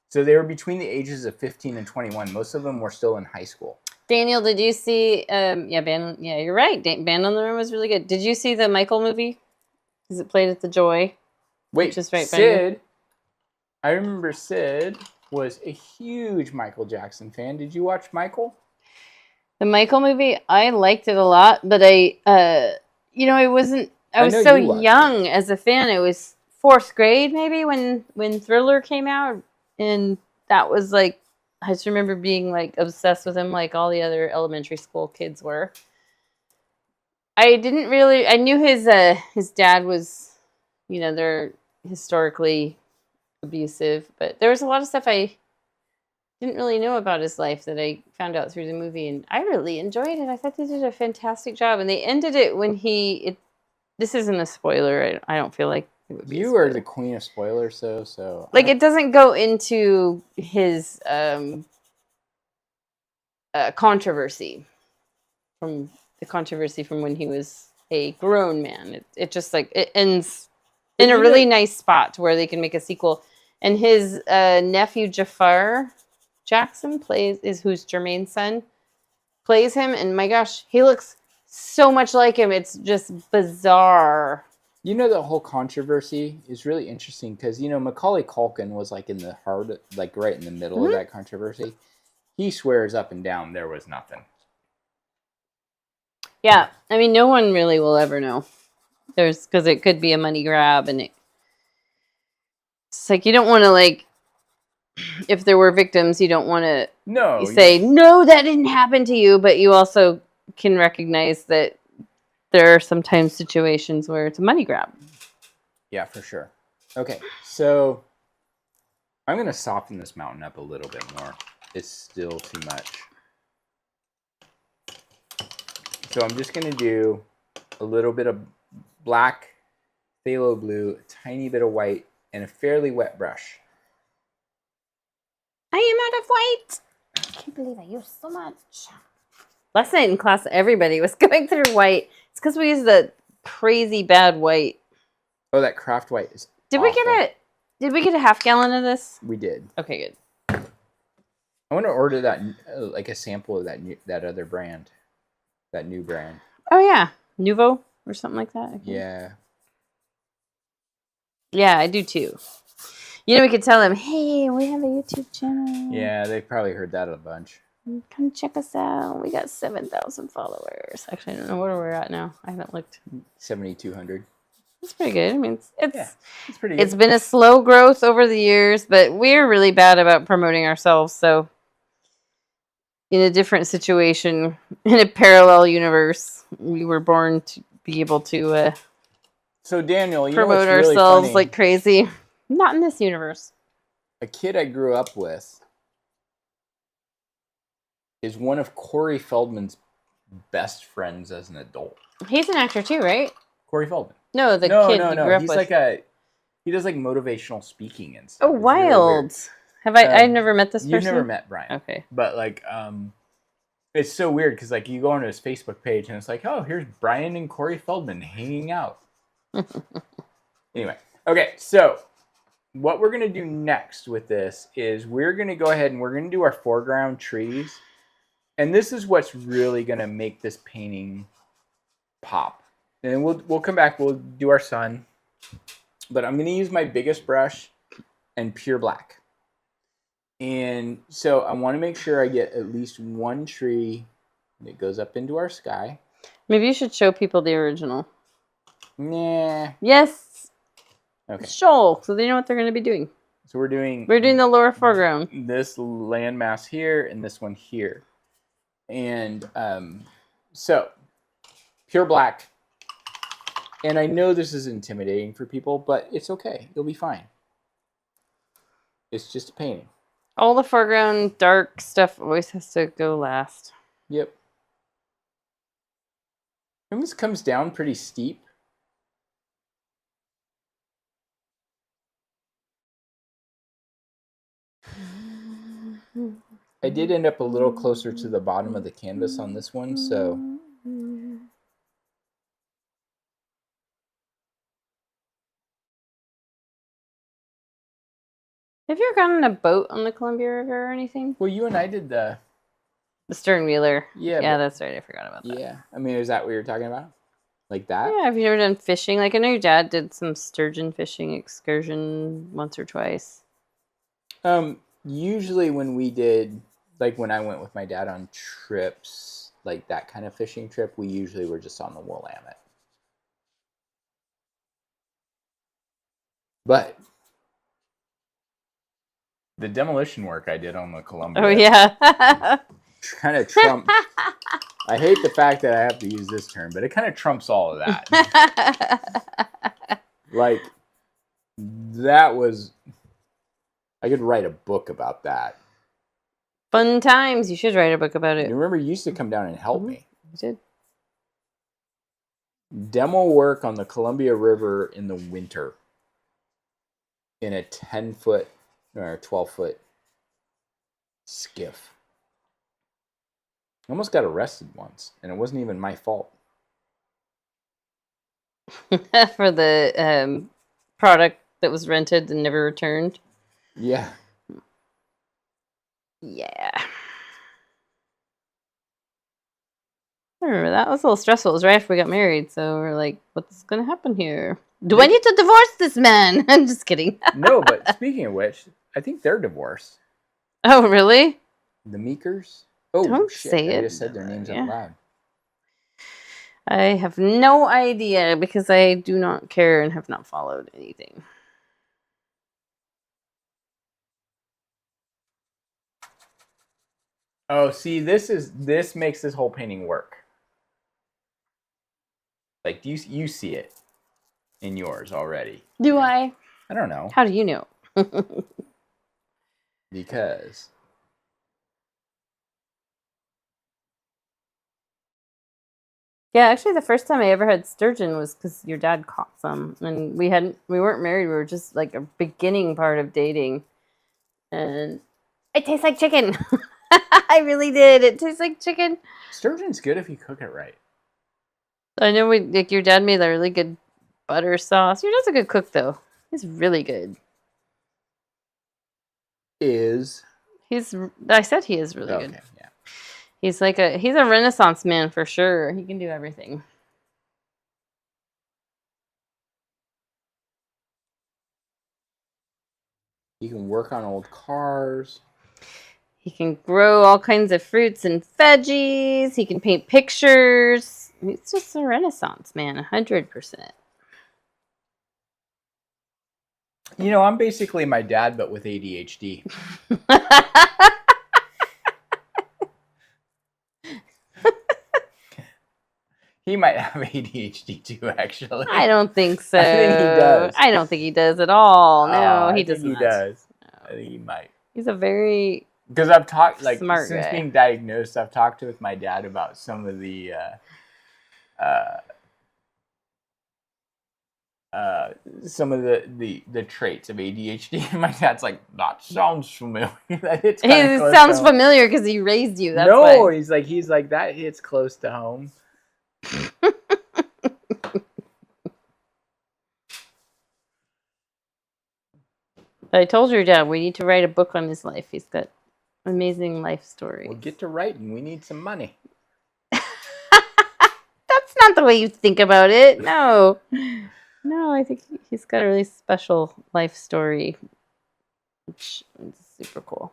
So they were between the ages of 15 and 21. Most of them were still in high school. Daniel, did you see? Yeah, you're right. Band on the Run was really good. Did you see the Michael movie? Because it played at the Joy. Wait, right, Sid. I remember Sid was a huge Michael Jackson fan. Did you watch Michael? The Michael movie, I liked it a lot, but I wasn't. I was so young as a fan. It was 4th grade maybe when Thriller came out. And that was like, I just remember being like obsessed with him like all the other elementary school kids were. I knew his dad was, they're historically abusive, but there was a lot of stuff I didn't really know about his life that I found out through the movie, and I really enjoyed it. I thought they did a fantastic job, and they ended it when this isn't a spoiler. I don't feel like you are the queen of spoilers, so like it doesn't go into his controversy from when he was a grown man. It just like it ends in a really nice spot where they can make a sequel. And his nephew Jafar Jackson who's Jermaine's son, plays him, and my gosh, he looks so much like him. It's just bizarre. The whole controversy is really interesting because, Macaulay Culkin was like in the heart, like right in the middle of that controversy. He swears up and down there was nothing. Yeah, I mean, no one really will ever know. Because it could be a money grab, and it's like you don't want to, like, if there were victims, you don't want to say, no, that didn't happen to you, but you also can recognize that there are sometimes situations where it's a money grab. Yeah, for sure. Okay, so I'm going to soften this mountain up a little bit more. It's still too much. So I'm just going to do a little bit of black, phthalo blue, a tiny bit of white, and a fairly wet brush. I am out of white. I can't believe I used so much. Last night in class, everybody was going through white. It's because we used the crazy bad white. Oh, that craft white is awful. Did we get a half gallon of this? We did. Okay, good. I want to order that, like a sample of that other brand, that new brand. Oh yeah, Nuvo or something like that. Yeah. Yeah, I do too. We could tell them, hey, we have a YouTube channel. Yeah, they've probably heard that a bunch. Come check us out. We got 7,000 followers. Actually, I don't know where we're at now. I haven't looked. 7,200. It's pretty good. I mean, it's pretty good. It's been a slow growth over the years, but we're really bad about promoting ourselves. So in a different situation, in a parallel universe. We were born to be able to So Daniel, you know promote what's really ourselves funny? like crazy. Not in this universe. A kid I grew up with is one of Corey Feldman's best friends as an adult. He's an actor too, right? Corey Feldman. No, the kid you grew up He's with. he does like motivational speaking and stuff. Oh, wild! Have I've never met this person? You've never met Brian. Okay. But like, it's so weird because like you go onto his Facebook page and it's like, oh, here's Brian and Corey Feldman hanging out. Anyway, okay, so what we're gonna do next with this is we're gonna go ahead and we're gonna do our foreground trees, and this is what's really gonna make this painting pop. And then we'll come back. We'll do our sun, but I'm gonna use my biggest brush and pure black. And so I want to make sure I get at least one tree that goes up into our sky. Maybe you should show people the original. Nah. Yes. Okay. Show, so they know what they're going to be doing. So we're doing the lower foreground. This landmass here and this one here. And so pure black. And I know this is intimidating for people, but it's okay. You'll be fine. It's just a painting. All the foreground dark stuff always has to go last. Yep. And this comes down pretty steep. I did end up a little closer to the bottom of the canvas on this one, so... Have you ever gone on a boat on the Columbia River or anything? Well, you and I did the stern wheeler. Yeah, that's right. I forgot about that. Yeah. I mean, is that what you're talking about? Like that? Yeah, have you ever done fishing? Like, I know your dad did some sturgeon fishing excursion once or twice. Usually when we did, like when I went with my dad on trips, like that kind of fishing trip, we usually were just on the Willamette. But the demolition work I did on the Columbia. Oh, yeah. Kind of trump. I hate the fact that I have to use this term, but it kind of trumps all of that. Like, that was... I could write a book about that. Fun times. You should write a book about it. You remember you used to come down and help me. You did. Demo work on the Columbia River in the winter. In a 10-foot or 12-foot skiff. I almost got arrested once, and it wasn't even my fault. For the product that was rented and never returned. Yeah. Yeah. I remember that. It was a little stressful. It was right after we got married, so we're like, what's going to happen here? Do I need to divorce this man? I'm just kidding. No, but speaking of which, I think they're divorced. Oh, really? The Meekers? Oh, don't shit. say I it. just said their names out loud. I have no idea because I do not care and have not followed anything. Oh, see, this makes this whole painting work. Like, you see it in yours already. Do I? I don't know. How do you know? Because... Yeah, actually, the first time I ever had sturgeon was because your dad caught some, and we weren't married. We were just like a beginning part of dating, and it tastes like chicken. I really did. It tastes like chicken. Sturgeon's good if you cook it right. I know your dad made a really good butter sauce. Your dad's a good cook, though. He's really good. I said he is really good. Yeah. He's a Renaissance man for sure. He can do everything. He can work on old cars. He can grow all kinds of fruits and veggies. He can paint pictures. He's just a Renaissance man, 100%. You know, I'm basically my dad, but with ADHD. He might have ADHD too, actually. I don't think so. I think he does. I don't think he does at all. No, he does not. He does. No. I think he might. He's a very Because I've talked, like, smart since guy. being diagnosed, I've talked with my dad about some of the traits of ADHD. And my dad's like, that sounds familiar. It sounds familiar because he raised you. That's why. he's like that hits close to home. I told your dad we need to write a book on his life. He's got amazing life stories. We'll get to writing. We need some money. That's not the way you think about it. No. No, I think he's got a really special life story, which is super cool.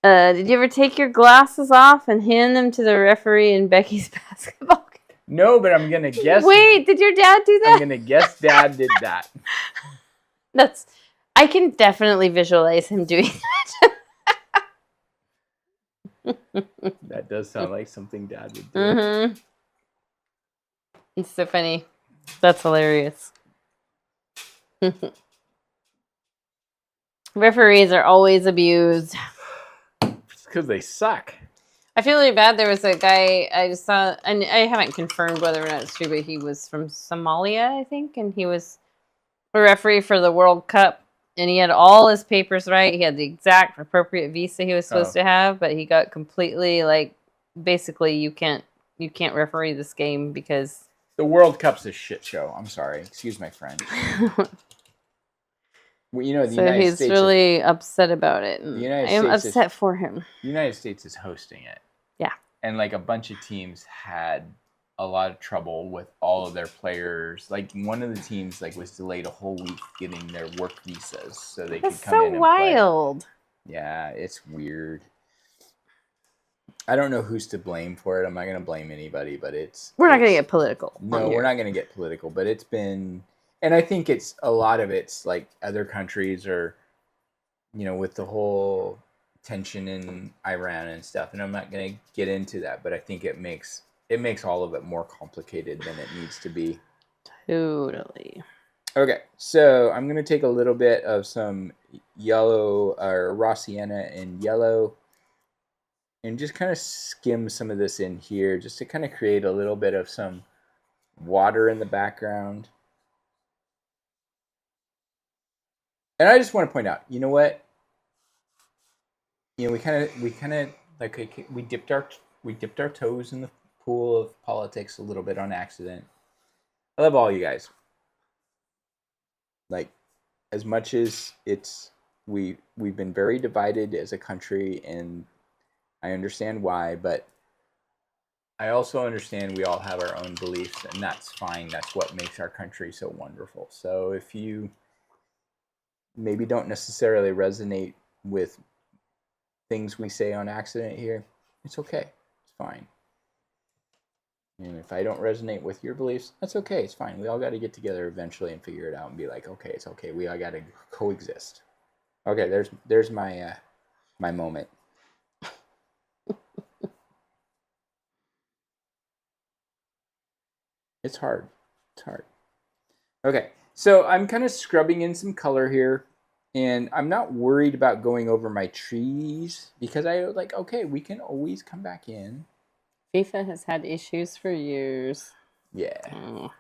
Did you ever take your glasses off and hand them to the referee in Becky's basketball game? No, but I'm going to guess. Wait, did your dad do that? I'm going to guess Dad did that. I can definitely visualize him doing that. That does sound like something Dad would do. Mm-hmm. It's so funny. That's hilarious. Referees are always abused. It's because they suck. I feel really bad. There was a guy I just saw, and I haven't confirmed whether or not it's true, but he was from Somalia, I think, and he was a referee for the World Cup, and he had all his papers right. He had the exact appropriate visa he was supposed to have, but he got completely, like, basically you can't referee this game because the World Cup's a shit show. I'm sorry. Excuse my French. Well, you know, the United States. So he's really upset about it. And I am upset for him. The United States is hosting it. Yeah. And like a bunch of teams had a lot of trouble with all of their players. Like one of the teams like was delayed a whole week getting their work visas so they could come in and play. That's so wild. Yeah, it's weird. I don't know who's to blame for it. I'm not going to blame anybody, but we're not going to get political. No, we're not going to get political, but it's been. And I think it's a lot of it's like other countries are, you know, with the whole tension in Iran and stuff. And I'm not going to get into that, but I think it makes all of it more complicated than it needs to be. Totally. Okay, so I'm going to take a little bit of some yellow or raw sienna and yellow and just kind of skim some of this in here just to kind of create a little bit of some water in the background. And I just want to point out, you know what? You know, we kind of like we dipped our toes in the pool of politics a little bit on accident. I love all you guys. Like, as much as we've been very divided as a country, and I understand why, but I also understand we all have our own beliefs, and that's fine. That's what makes our country so wonderful. So if you maybe don't necessarily resonate with things we say on accident here, it's okay. It's fine. And if I don't resonate with your beliefs, that's okay. It's fine. We all got to get together eventually and figure it out and be like, okay, it's okay. We all got to coexist. Okay, there's my my moment. It's hard. It's hard. Okay. So I'm kind of scrubbing in some color here, and I'm not worried about going over my trees because I like, okay, we can always come back in. FIFA has had issues for years. Yeah. Oh.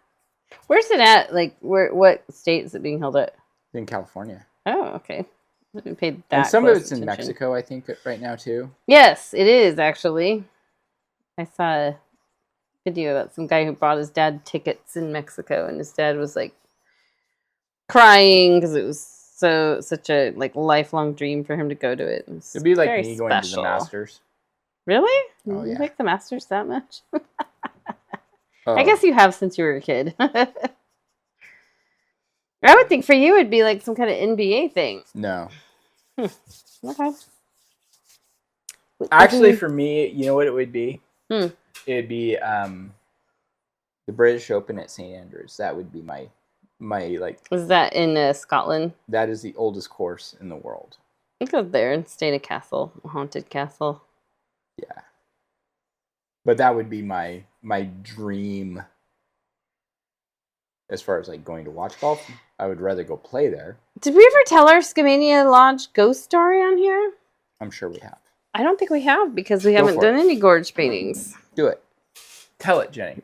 Where's it at? Like, what state is it being held at? In California. Oh, okay. I haven't paid that. And some of it's in Mexico, I think, right now too. Yes, it is actually. I saw a video about some guy who bought his dad tickets in Mexico, and his dad was like crying because it was such a like lifelong dream for him to go to it. It'd be like me going to the Masters. Really? Oh, yeah. You like the Masters that much? Oh. I guess you have since you were a kid. I would think for you it'd be like some kind of NBA thing. No. Okay. Actually, for me, you know what it would be? It'd be the British Open at St. Andrews. That would be my like. Was that in Scotland? That is the oldest course in the world. I go there and stay in a castle, a haunted castle. Yeah. But that would be my dream as far as like going to watch golf. I would rather go play there. Did we ever tell our Skamania Lodge ghost story on here? I'm sure we have. I don't think we have because we haven't done any gorge paintings. Do it. Tell it, Jenny.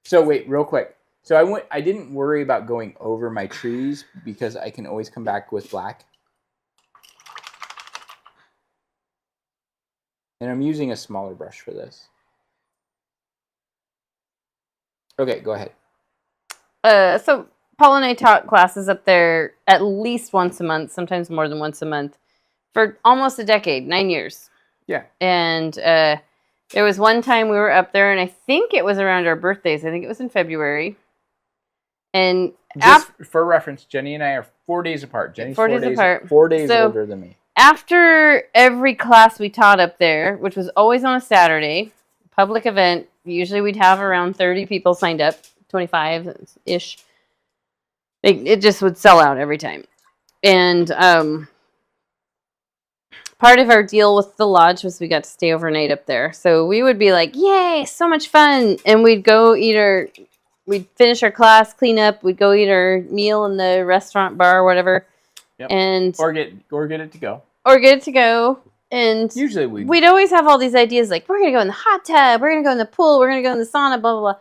So wait, real quick. So I didn't worry about going over my trees because I can always come back with black. And I'm using a smaller brush for this. Okay, go ahead. So Paul and I taught classes up there at least once a month, sometimes more than once a month, for almost a decade, 9 years. Yeah. And there was one time we were up there, and I think it was around our birthdays. I think it was in February. And just for reference, Jenny and I are 4 days apart. Jenny's 4 days apart. 4 days older than me. After every class we taught up there, which was always on a Saturday, public event, usually we'd have around 30 people signed up, 25-ish. It just would sell out every time. And part of our deal with the lodge was we got to stay overnight up there. So we would be like, yay, so much fun. And we'd go we'd finish our class, clean up, we'd go eat our meal in the restaurant, bar, whatever. Yep. And or get it to go. Or get it to go. And usually we'd always have all these ideas like, we're going to go in the hot tub, we're going to go in the pool, we're going to go in the sauna, blah, blah, blah.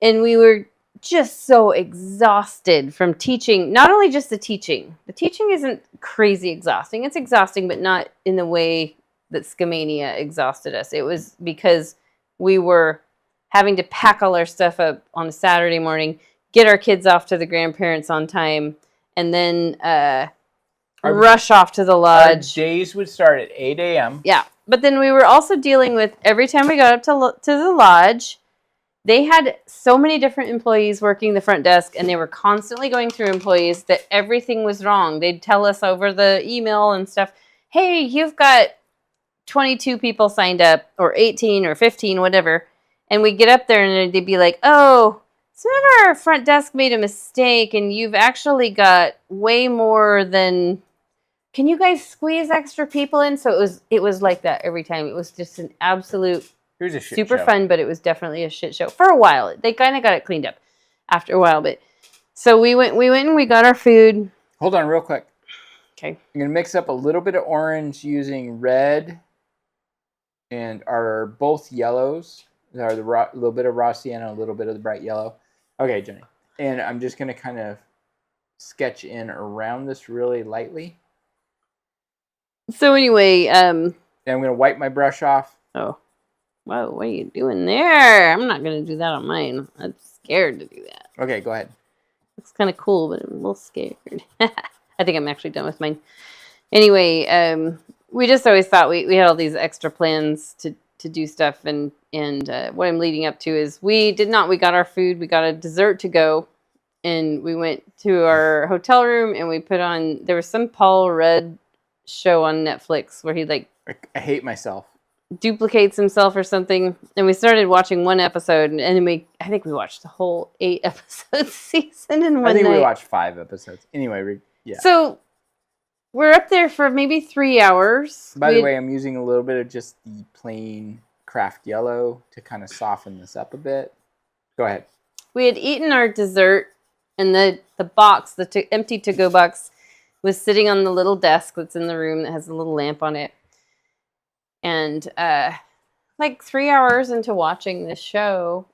And we were just so exhausted from teaching, not only just the teaching. The teaching isn't crazy exhausting. It's exhausting, but not in the way that Skamania exhausted us. It was because we were having to pack all our stuff up on a Saturday morning, get our kids off to the grandparents on time, and then rush off to the lodge. Our days would start at 8 a.m. Yeah, but then we were also dealing with, every time we got up to the lodge, they had so many different employees working the front desk, and they were constantly going through employees that everything was wrong. They'd tell us over the email and stuff, hey, you've got 22 people signed up, or 18 or 15, whatever. And we'd get up there and they'd be like, oh, some of our front desk made a mistake, and you've actually got way more than... Can you guys squeeze extra people in? So it was like that every time. It was just an absolute super fun, but it was definitely a shit show for a while. They kind of got it cleaned up after a while, but so we went and we got our food. Hold on, real quick. Okay. I'm gonna mix up a little bit of orange using red and our both yellows. Are the little bit of raw sienna, a little bit of the bright yellow. Okay, Jenny, and I'm just gonna kind of sketch in around this really lightly. So anyway, and I'm going to wipe my brush off. Oh. Whoa, what are you doing there? I'm not going to do that on mine. I'm scared to do that. Okay, go ahead. It's kind of cool, but I'm a little scared. I think I'm actually done with mine. Anyway, we just always thought we had all these extra plans to do stuff. And what I'm leading up to is we got our food. We got a dessert to go. And we went to our hotel room and we put on, there was some Phthalo Red show on Netflix where he I hate myself, duplicates himself or something, and we started watching one episode, and then I think we watched the whole 8 episode season in one night. I think we watched 5 episodes. Anyway, yeah. So we're up there for maybe 3 hours. By the way, I'm using a little bit of just the plain craft yellow to kind of soften this up a bit. Go ahead. We had eaten our dessert, and the box, the empty to-go box, was sitting on the little desk that's in the room that has a little lamp on it. And like 3 hours into watching this show,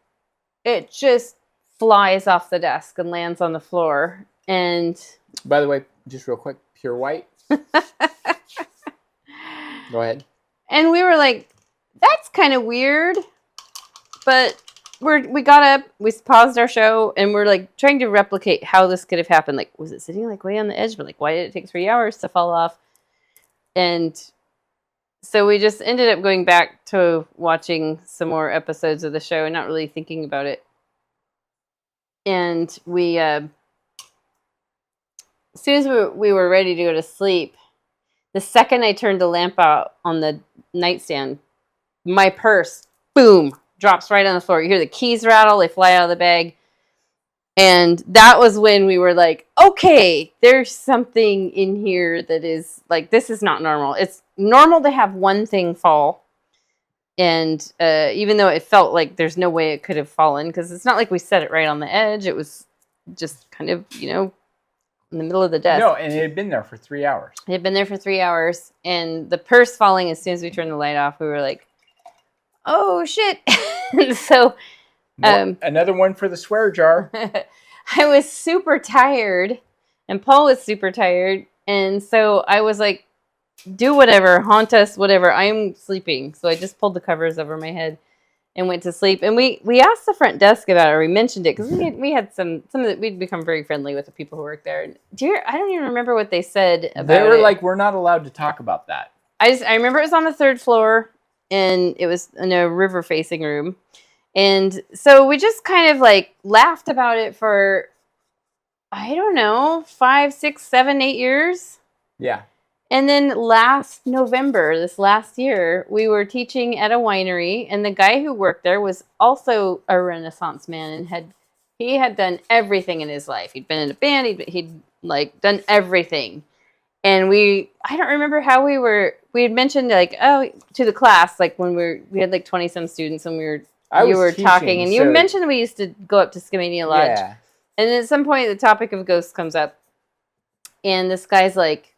it just flies off the desk and lands on the floor. And by the way, just real quick, pure white. Go ahead. And we were like, that's kind of weird. But we got up, we paused our show, and we're like trying to replicate how this could have happened. Like, was it sitting like way on the edge? But like, why did it take 3 hours to fall off? And so we just ended up going back to watching some more episodes of the show and not really thinking about it. And we, as soon as we were ready to go to sleep, the second I turned the lamp out on the nightstand, my purse, boom, drops right on the floor. You hear the keys rattle, they fly out of the bag. And that was when we were like, okay, there's something in here that is like, this is not normal. It's normal to have one thing fall. And even though it felt like there's no way it could have fallen, because it's not like we set it right on the edge. It was just kind of, in the middle of the desk. No, and it had been there for 3 hours. It had been there for 3 hours. And the purse falling, as soon as we turned the light off, we were like, oh, shit. And so... another one for the swear jar. I was super tired. And Paul was super tired. And so I was like, do whatever, haunt us, whatever. I'm sleeping. So I just pulled the covers over my head and went to sleep. And we asked the front desk about it, or we mentioned it, because we had some of the, we'd become very friendly with the people who work there. I don't even remember what they said about it. They were like, we're not allowed to talk about that. I remember it was on the 3rd floor, and it was in a river-facing room. And so we just kind of like laughed about it for, I don't know, 5, 6, 7, 8 years. Yeah. And then last November, this last year, we were teaching at a winery, and the guy who worked there was also a Renaissance man, and he had done everything in his life. He'd been in a band, he'd like done everything. And I don't remember how we had mentioned like, to the class, like when we had like 20 some students, and you were talking, and you mentioned we used to go up to Skamania Lodge. Yeah. And at some point, the topic of ghosts comes up, and this guy's like,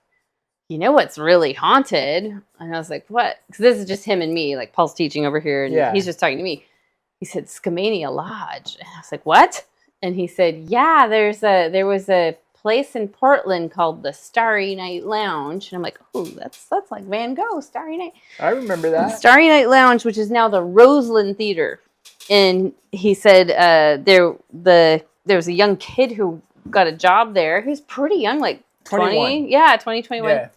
you know what's really haunted? And I was like, what? Because this is just him and me. Like, Paul's teaching over here, and he's just talking to me. He said, Skamania Lodge. And I was like, what? And he said, yeah, there was a place in Portland called the Starry Night Lounge. And I'm like, oh, that's like Van Gogh, Starry Night. I remember that. Starry Night Lounge, which is now the Roseland Theater. And he said there was a young kid who got a job there. He was pretty young, like 20, 21. Yeah.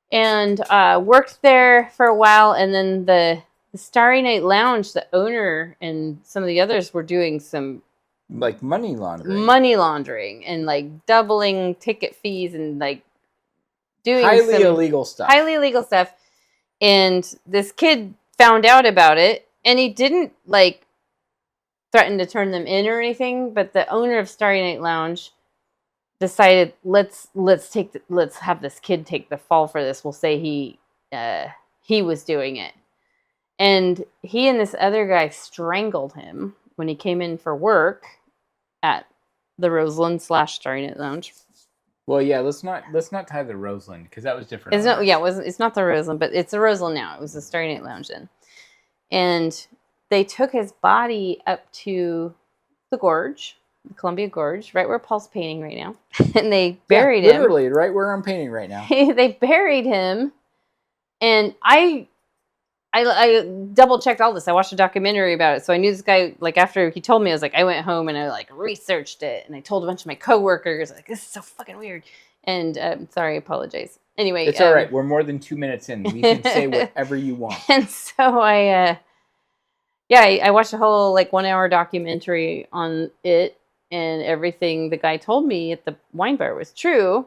And worked there for a while, and then the Starry Night Lounge, the owner and some of the others were doing some like money laundering and like doubling ticket fees and like doing highly illegal stuff. And this kid found out about it, and he didn't like threaten to turn them in or anything, but the owner of Starry Night Lounge decided let's have this kid take the fall for this. We'll say he was doing it, and he and this other guy strangled him when he came in for work at the Roseland / Starry Night Lounge. Well, yeah, let's not tie the Roseland, because that was different. It's not the Roseland, but it's the Roseland now. It was the Starry Night Lounge then, and they took his body up to the gorge. Columbia Gorge, right where Paul's painting right now. And they buried him. Literally, right where I'm painting right now. They buried him. And I double checked all this. I watched a documentary about it. So I knew this guy, like after he told me, I was like, I went home and I like researched it. And I told a bunch of my coworkers, like, this is so fucking weird. And sorry, I apologize. Anyway. It's all right. We're more than 2 minutes in. We can say whatever you want. And so I watched a whole like 1 hour documentary on it. And everything the guy told me at the wine bar was true.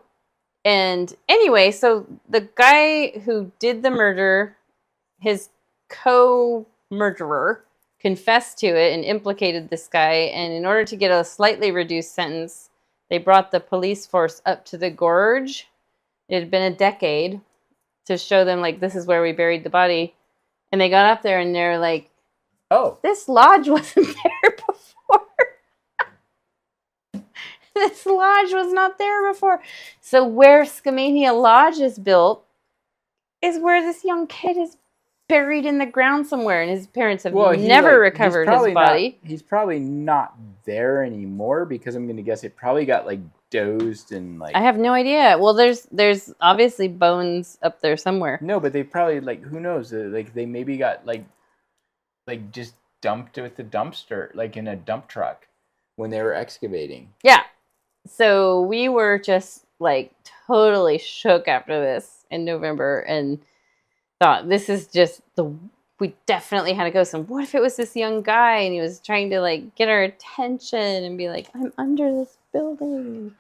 And anyway, so the guy who did the murder, his co-murderer, confessed to it and implicated this guy. And in order to get a slightly reduced sentence, they brought the police force up to the gorge. It had been a decade to show them, like, this is where we buried the body. And they got up there and they're like, oh, this lodge wasn't there before. This lodge was not there before. So where Skamania Lodge is built is where this young kid is buried in the ground somewhere, and his parents have never recovered his body. He's probably not there anymore, because I'm going to guess it probably got like dozed and like... I have no idea. Well, there's obviously bones up there somewhere. No, but they probably, like, who knows? Like, they maybe got like just dumped with the dumpster, like in a dump truck when they were excavating. Yeah. So we were just like totally shook after this in November and thought, this is just we definitely had to go. So what if it was this young guy and he was trying to like get our attention and be like, I'm under this building.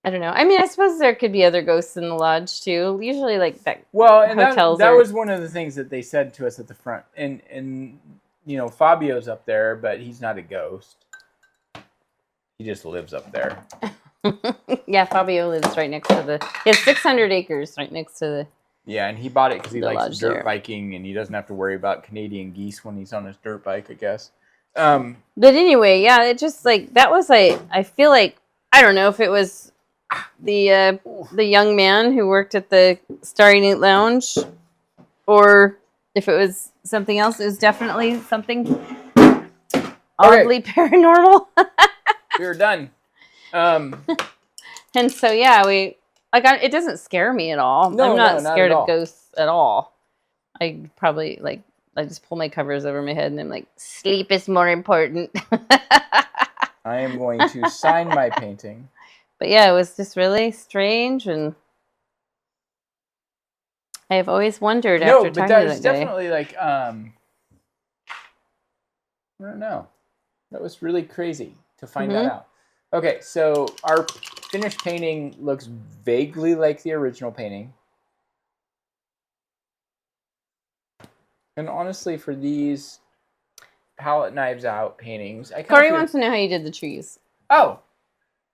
I don't know. I mean, I suppose there could be other ghosts in the lodge too. Usually like that. Well, and that was one of the things that they said to us at the front. And you know, Fabio's up there, but he's not a ghost. He just lives up there. Yeah, Fabio lives right next to he has 600 acres right next to Yeah, and he bought it because he The likes lodge dirt there. biking, and he doesn't have to worry about Canadian geese when he's on his dirt bike, I guess. But anyway, yeah, it just like that was like I feel like I don't know if it was the young man who worked at the Starry Night Lounge or if it was something else. It was definitely something oddly paranormal. We were done. And so yeah, it doesn't scare me at all. No, I'm not not scared at of all. ghosts at all. I probably I just pull my covers over my head and I'm like, sleep is more important. I am going to sign my painting. But yeah, it was just really strange, and I have always wondered after but talking to there's that guy. definitely like I don't know. That was really crazy to find that out. Okay, so our finished painting looks vaguely like the original painting. And honestly, for these palette knives out paintings, Corey wants to know how you did the trees. Oh,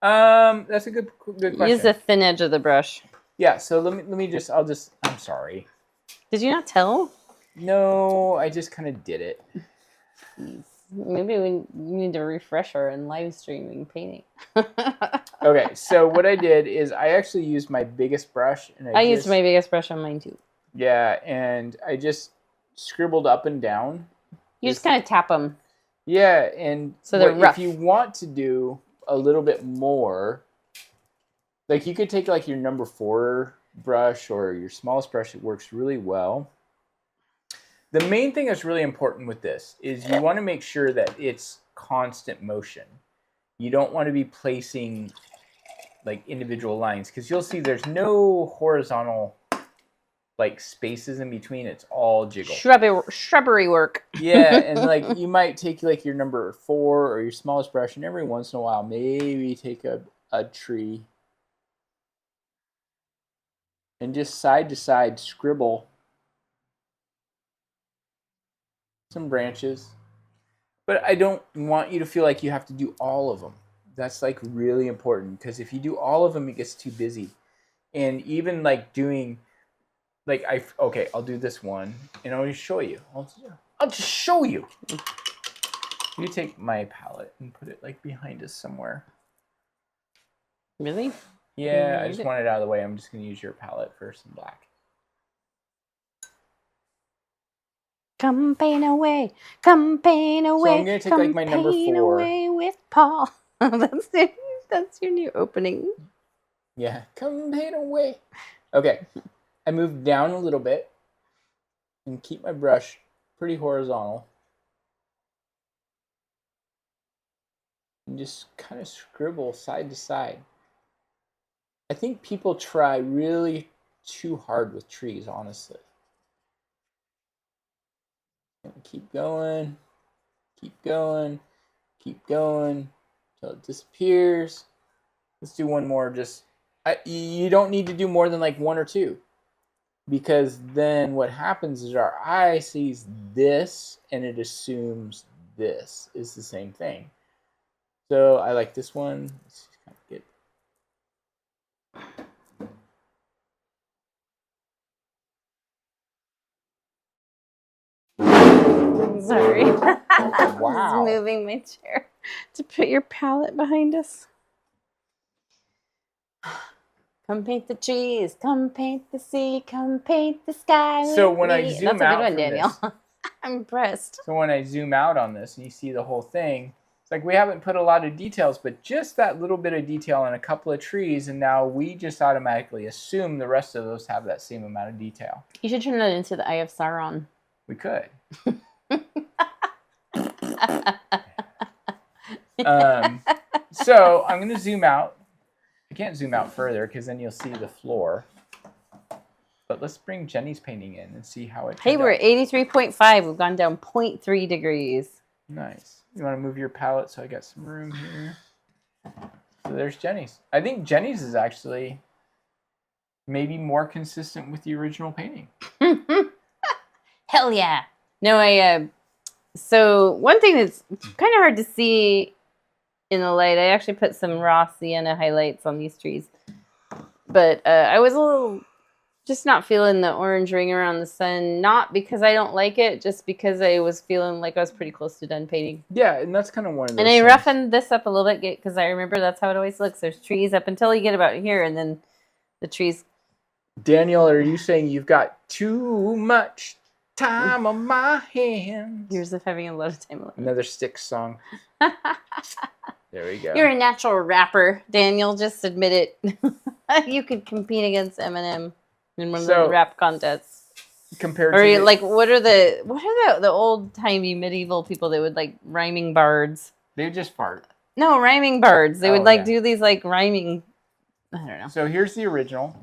that's a good question. Use the thin edge of the brush. Yeah, so let me just, I'm sorry. Did you not tell? No, I just kind of did it. Maybe we need to refresh her and live streaming painting. Okay, so what I did is I actually used my biggest brush. And I used my biggest brush on mine too. Yeah, and I just scribbled up and down. You just kind of tap them. Yeah, and so they're rough. If you want to do a little bit more, like you could take like your number 4 brush or your smallest brush. It works really well. The main thing that's really important with this is you want to make sure that it's constant motion. You don't want to be placing like individual lines because you'll see there's no horizontal like spaces in between. It's all jiggle. Shrubbery work. Yeah, and like you might take like your number 4 or your smallest brush, and every once in a while maybe take a tree and just side to side scribble some branches. But I don't want you to feel like you have to do all of them. That's like really important because if you do all of them, it gets too busy. And even like doing, like I'll do this one, and I'll just show you. I'll just show you. You take my palette and put it like behind us somewhere. Really? Yeah, I just want it out of the way. I'm just going to use your palette for some black. Come paint away. Come paint away. So I'm going to take like my number 4. Paint away with Paul. That's your new opening. Yeah, come paint away. Okay, I move down a little bit and keep my brush pretty horizontal. And just kind of scribble side to side. I think people try really too hard with trees, honestly. Keep going, keep going, keep going until it disappears. Let's do one more. You don't need to do more than like 1 or 2, because then what happens is our eye sees this and it assumes this is the same thing. So I like this one. Let's kind of get. Sorry. Wow. I'm just moving my chair to put your palette behind us. Come paint the trees, come paint the sea, come paint the sky. So when I zoom out from Daniel. this, I'm impressed. So when I zoom out on this and you see the whole thing, it's like we haven't put a lot of details, but just that little bit of detail in a couple of trees, and now we just automatically assume the rest of those have that same amount of detail. You should turn that into the Eye of Sauron. We could. So I'm going to zoom out. I can't zoom out further because then you'll see the floor. But let's bring Jenny's painting in and see how it. Hey, we're at 83.5. We've gone down 0.3 degrees. Nice. You want to move your palette so I got some room here. So there's Jenny's. I think Jenny's is actually maybe more consistent with the original painting. Hell yeah. No, so one thing that's kind of hard to see in the light, I actually put some raw sienna highlights on these trees. But I was a little Just not feeling the orange ring around the sun. Not because I don't like it, just because I was feeling like I was pretty close to done painting. Yeah, and that's kind of one of those And I things. roughened this up a little bit because I remember that's how it always looks. There's trees up until you get about here, and then the trees. Daniel, are you saying you've got too much time on my hands? Years of having a lot of time left. Another Styx song. There we go. You're a natural rapper, Daniel. Just admit it. You could compete against Eminem in one of the rap contests. Compared or to like, what are the old timey medieval people that would like rhyming bards? They would just fart. No, rhyming bards. They would like do these like rhyming. I don't know. So here's the original.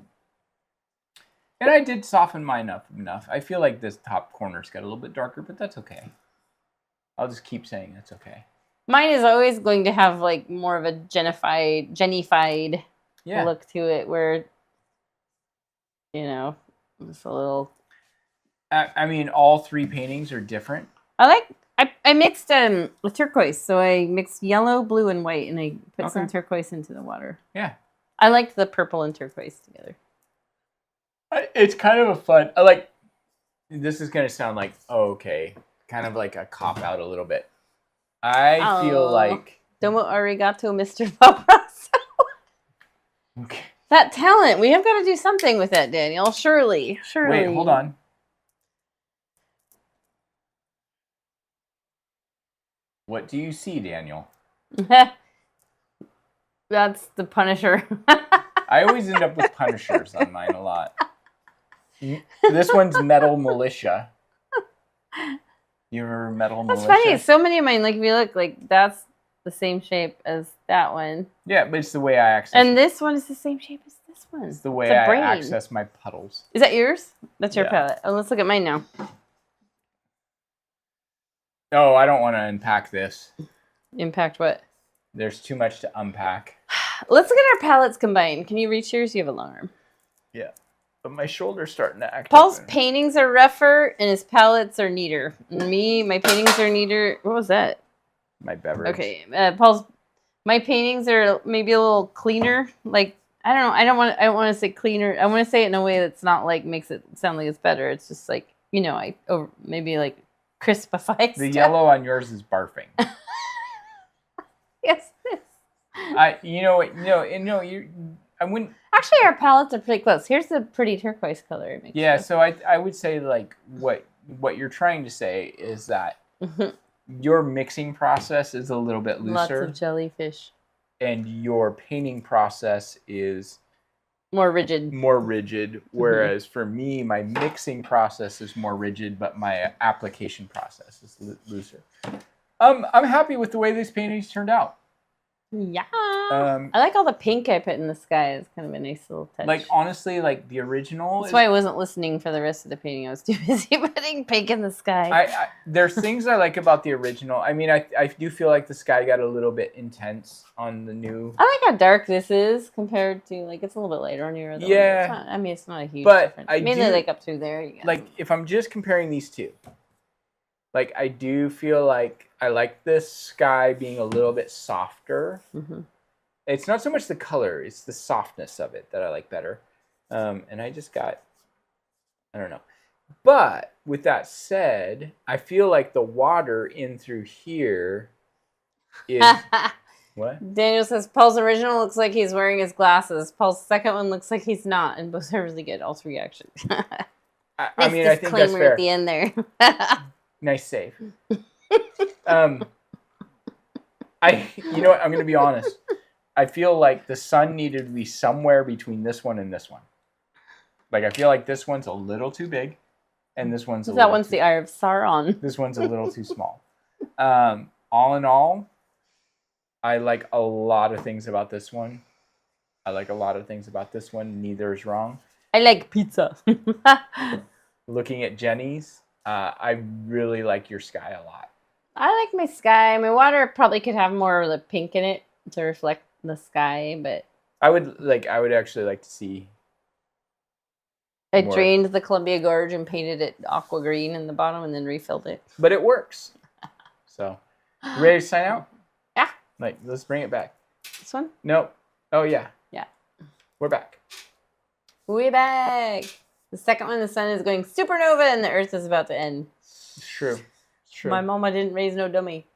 And I did soften mine up enough. I feel like this top corner's got a little bit darker, but that's okay. I'll just keep saying that's okay. Mine is always going to have like more of a Jennified look to it, where it's a little. I mean, all three paintings are different. I mixed with turquoise, so I mixed yellow, blue, and white, and I put some turquoise into the water. Yeah, I liked the purple and turquoise together. It's kind of a fun. I like. This is gonna sound like kind of like a cop out a little bit. I feel like domo arigato, Mr. Paparazzo. Okay. That talent, we have got to do something with that, Daniel. Surely. Wait, hold on. What do you see, Daniel? That's the Punisher. I always end up with Punishers on mine a lot. This one's Metal Militia. You remember Metal Militia? That's funny. So many of mine, like if you look, like that's the same shape as that one. Yeah, but it's the way I access. And this one is the same shape as this one. It's the way I access my puddles. Is that yours? That's your palette. Oh, let's look at mine now. Oh, I don't want to unpack this. Impact what? There's too much to unpack. Let's look at our palettes combined. Can you reach yours? You have a long arm. Yeah. But my shoulder's starting to act. Paul's paintings are rougher and his palettes are neater. My paintings are neater. What was that? My beverage. Okay. My paintings are maybe a little cleaner. Like, I don't know. I don't want to say cleaner. I want to say it in a way that's not like makes it sound like it's better. It's just like, maybe like crispifies. The yellow on yours is barfing. Yes. I wouldn't. Actually, our palettes are pretty close. Here's the pretty turquoise color. Yeah, so I would say like what you're trying to say is that your mixing process is a little bit looser. Lots of jellyfish. And your painting process is more rigid. Whereas for me, my mixing process is more rigid, but my application process is looser. I'm happy with the way these paintings turned out. Yeah. I like all the pink I put in the sky. It's kind of a nice little touch. Like, honestly, like the original. That's why I wasn't listening for the rest of the painting. I was too busy putting pink in the sky. There's things I like about the original. I mean, I do feel like the sky got a little bit intense on the new. I like how dark this is compared to, like, it's a little bit lighter on your other one. Yeah. It's not a huge difference. Mainly, like, up through there. Like, if I'm just comparing these two, like, I do feel like I like this sky being a little bit softer. Mm-hmm. It's not so much the color, it's the softness of it that I like better. And I just got, I don't know. But with that said, I feel like the water in through here is... What? Daniel says, Paul's original looks like he's wearing his glasses. Paul's second one looks like he's not. And both are really good. All three, actually. I mean, I think that's fair. At the end there. Nice save. You know what? I'm going to be honest. I feel like the sun needed to be somewhere between this one and this one. Like, I feel like this one's a little too big, and this one's that one's the Eye of Sauron. This one's a little too small. All in all, I like a lot of things about this one. Neither is wrong. I like pizza. Looking at Jenny's, I really like your sky a lot. I like my sky. My water probably could have more of the pink in it to reflect the sky, but I would actually like to see. I drained the Columbia Gorge and painted it aqua green in the bottom and then refilled it. But it works. So, ready to sign out? Yeah. Like, let's bring it back. This one? Nope. Oh, yeah. Yeah. We're back. We're back. The second one, the sun is going supernova and the Earth is about to end. It's true. It's true. My mama didn't raise no dummy.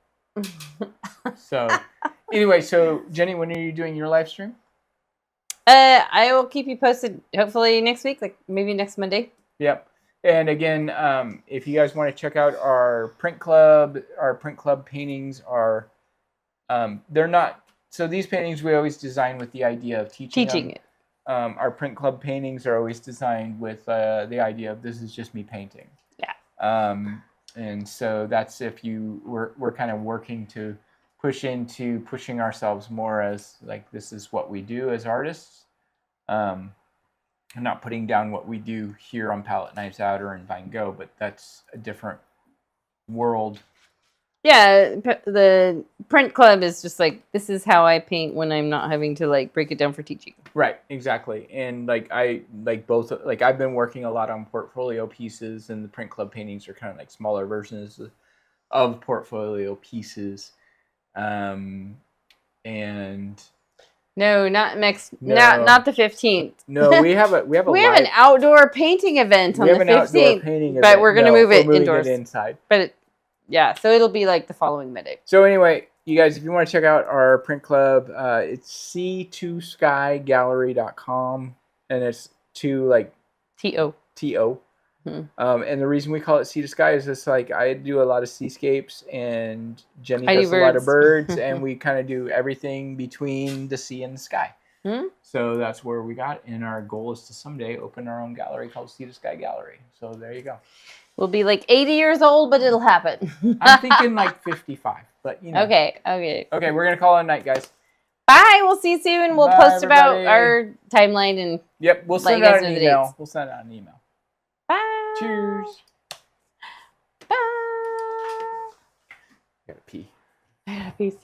So, anyway, so Jenny, when are you doing your live stream? I will keep you posted. Hopefully next week, like maybe next Monday. Yep. And again, if you guys want to check out our print club paintings are, they're not. So these paintings we always design with the idea of teaching it. Our print club paintings are always designed with the idea of this is just me painting. Yeah. And so that's if we're kind of working to push into pushing ourselves more as like this is what we do as artists. I'm not putting down what we do here on Palette Knives Out or in Vine Go, but that's a different world. Yeah, the print club is just like, this is how I paint when I'm not having to like break it down for teaching. Right, exactly. And like I've been working a lot on portfolio pieces, and the print club paintings are kind of like smaller versions of portfolio pieces. And no, not not the 15th. No, we have an outdoor painting event on the 15th, but we're gonna move it indoors. Inside. But yeah, so it'll be like the following Monday. So anyway, you guys, if you want to check out our print club, it's c2skygallery.com, and it's like T-O. Mm-hmm. And the reason we call it Sea to Sky is just like I do a lot of seascapes and Jenny does a lot of birds, and we kind of do everything between the sea and the sky. Mm-hmm. So that's where we got, and our goal is to someday open our own gallery called Sea to Sky Gallery. So there you go. We'll be like 80 years old, but it'll happen. I'm thinking like 55, but you know. Okay, we're going to call it a night, guys. Bye, we'll see you soon. We'll post about our timeline and yep, we'll send out an email. We'll send out an email. Bye. Cheers. Bye. I gotta pee. I gotta pee.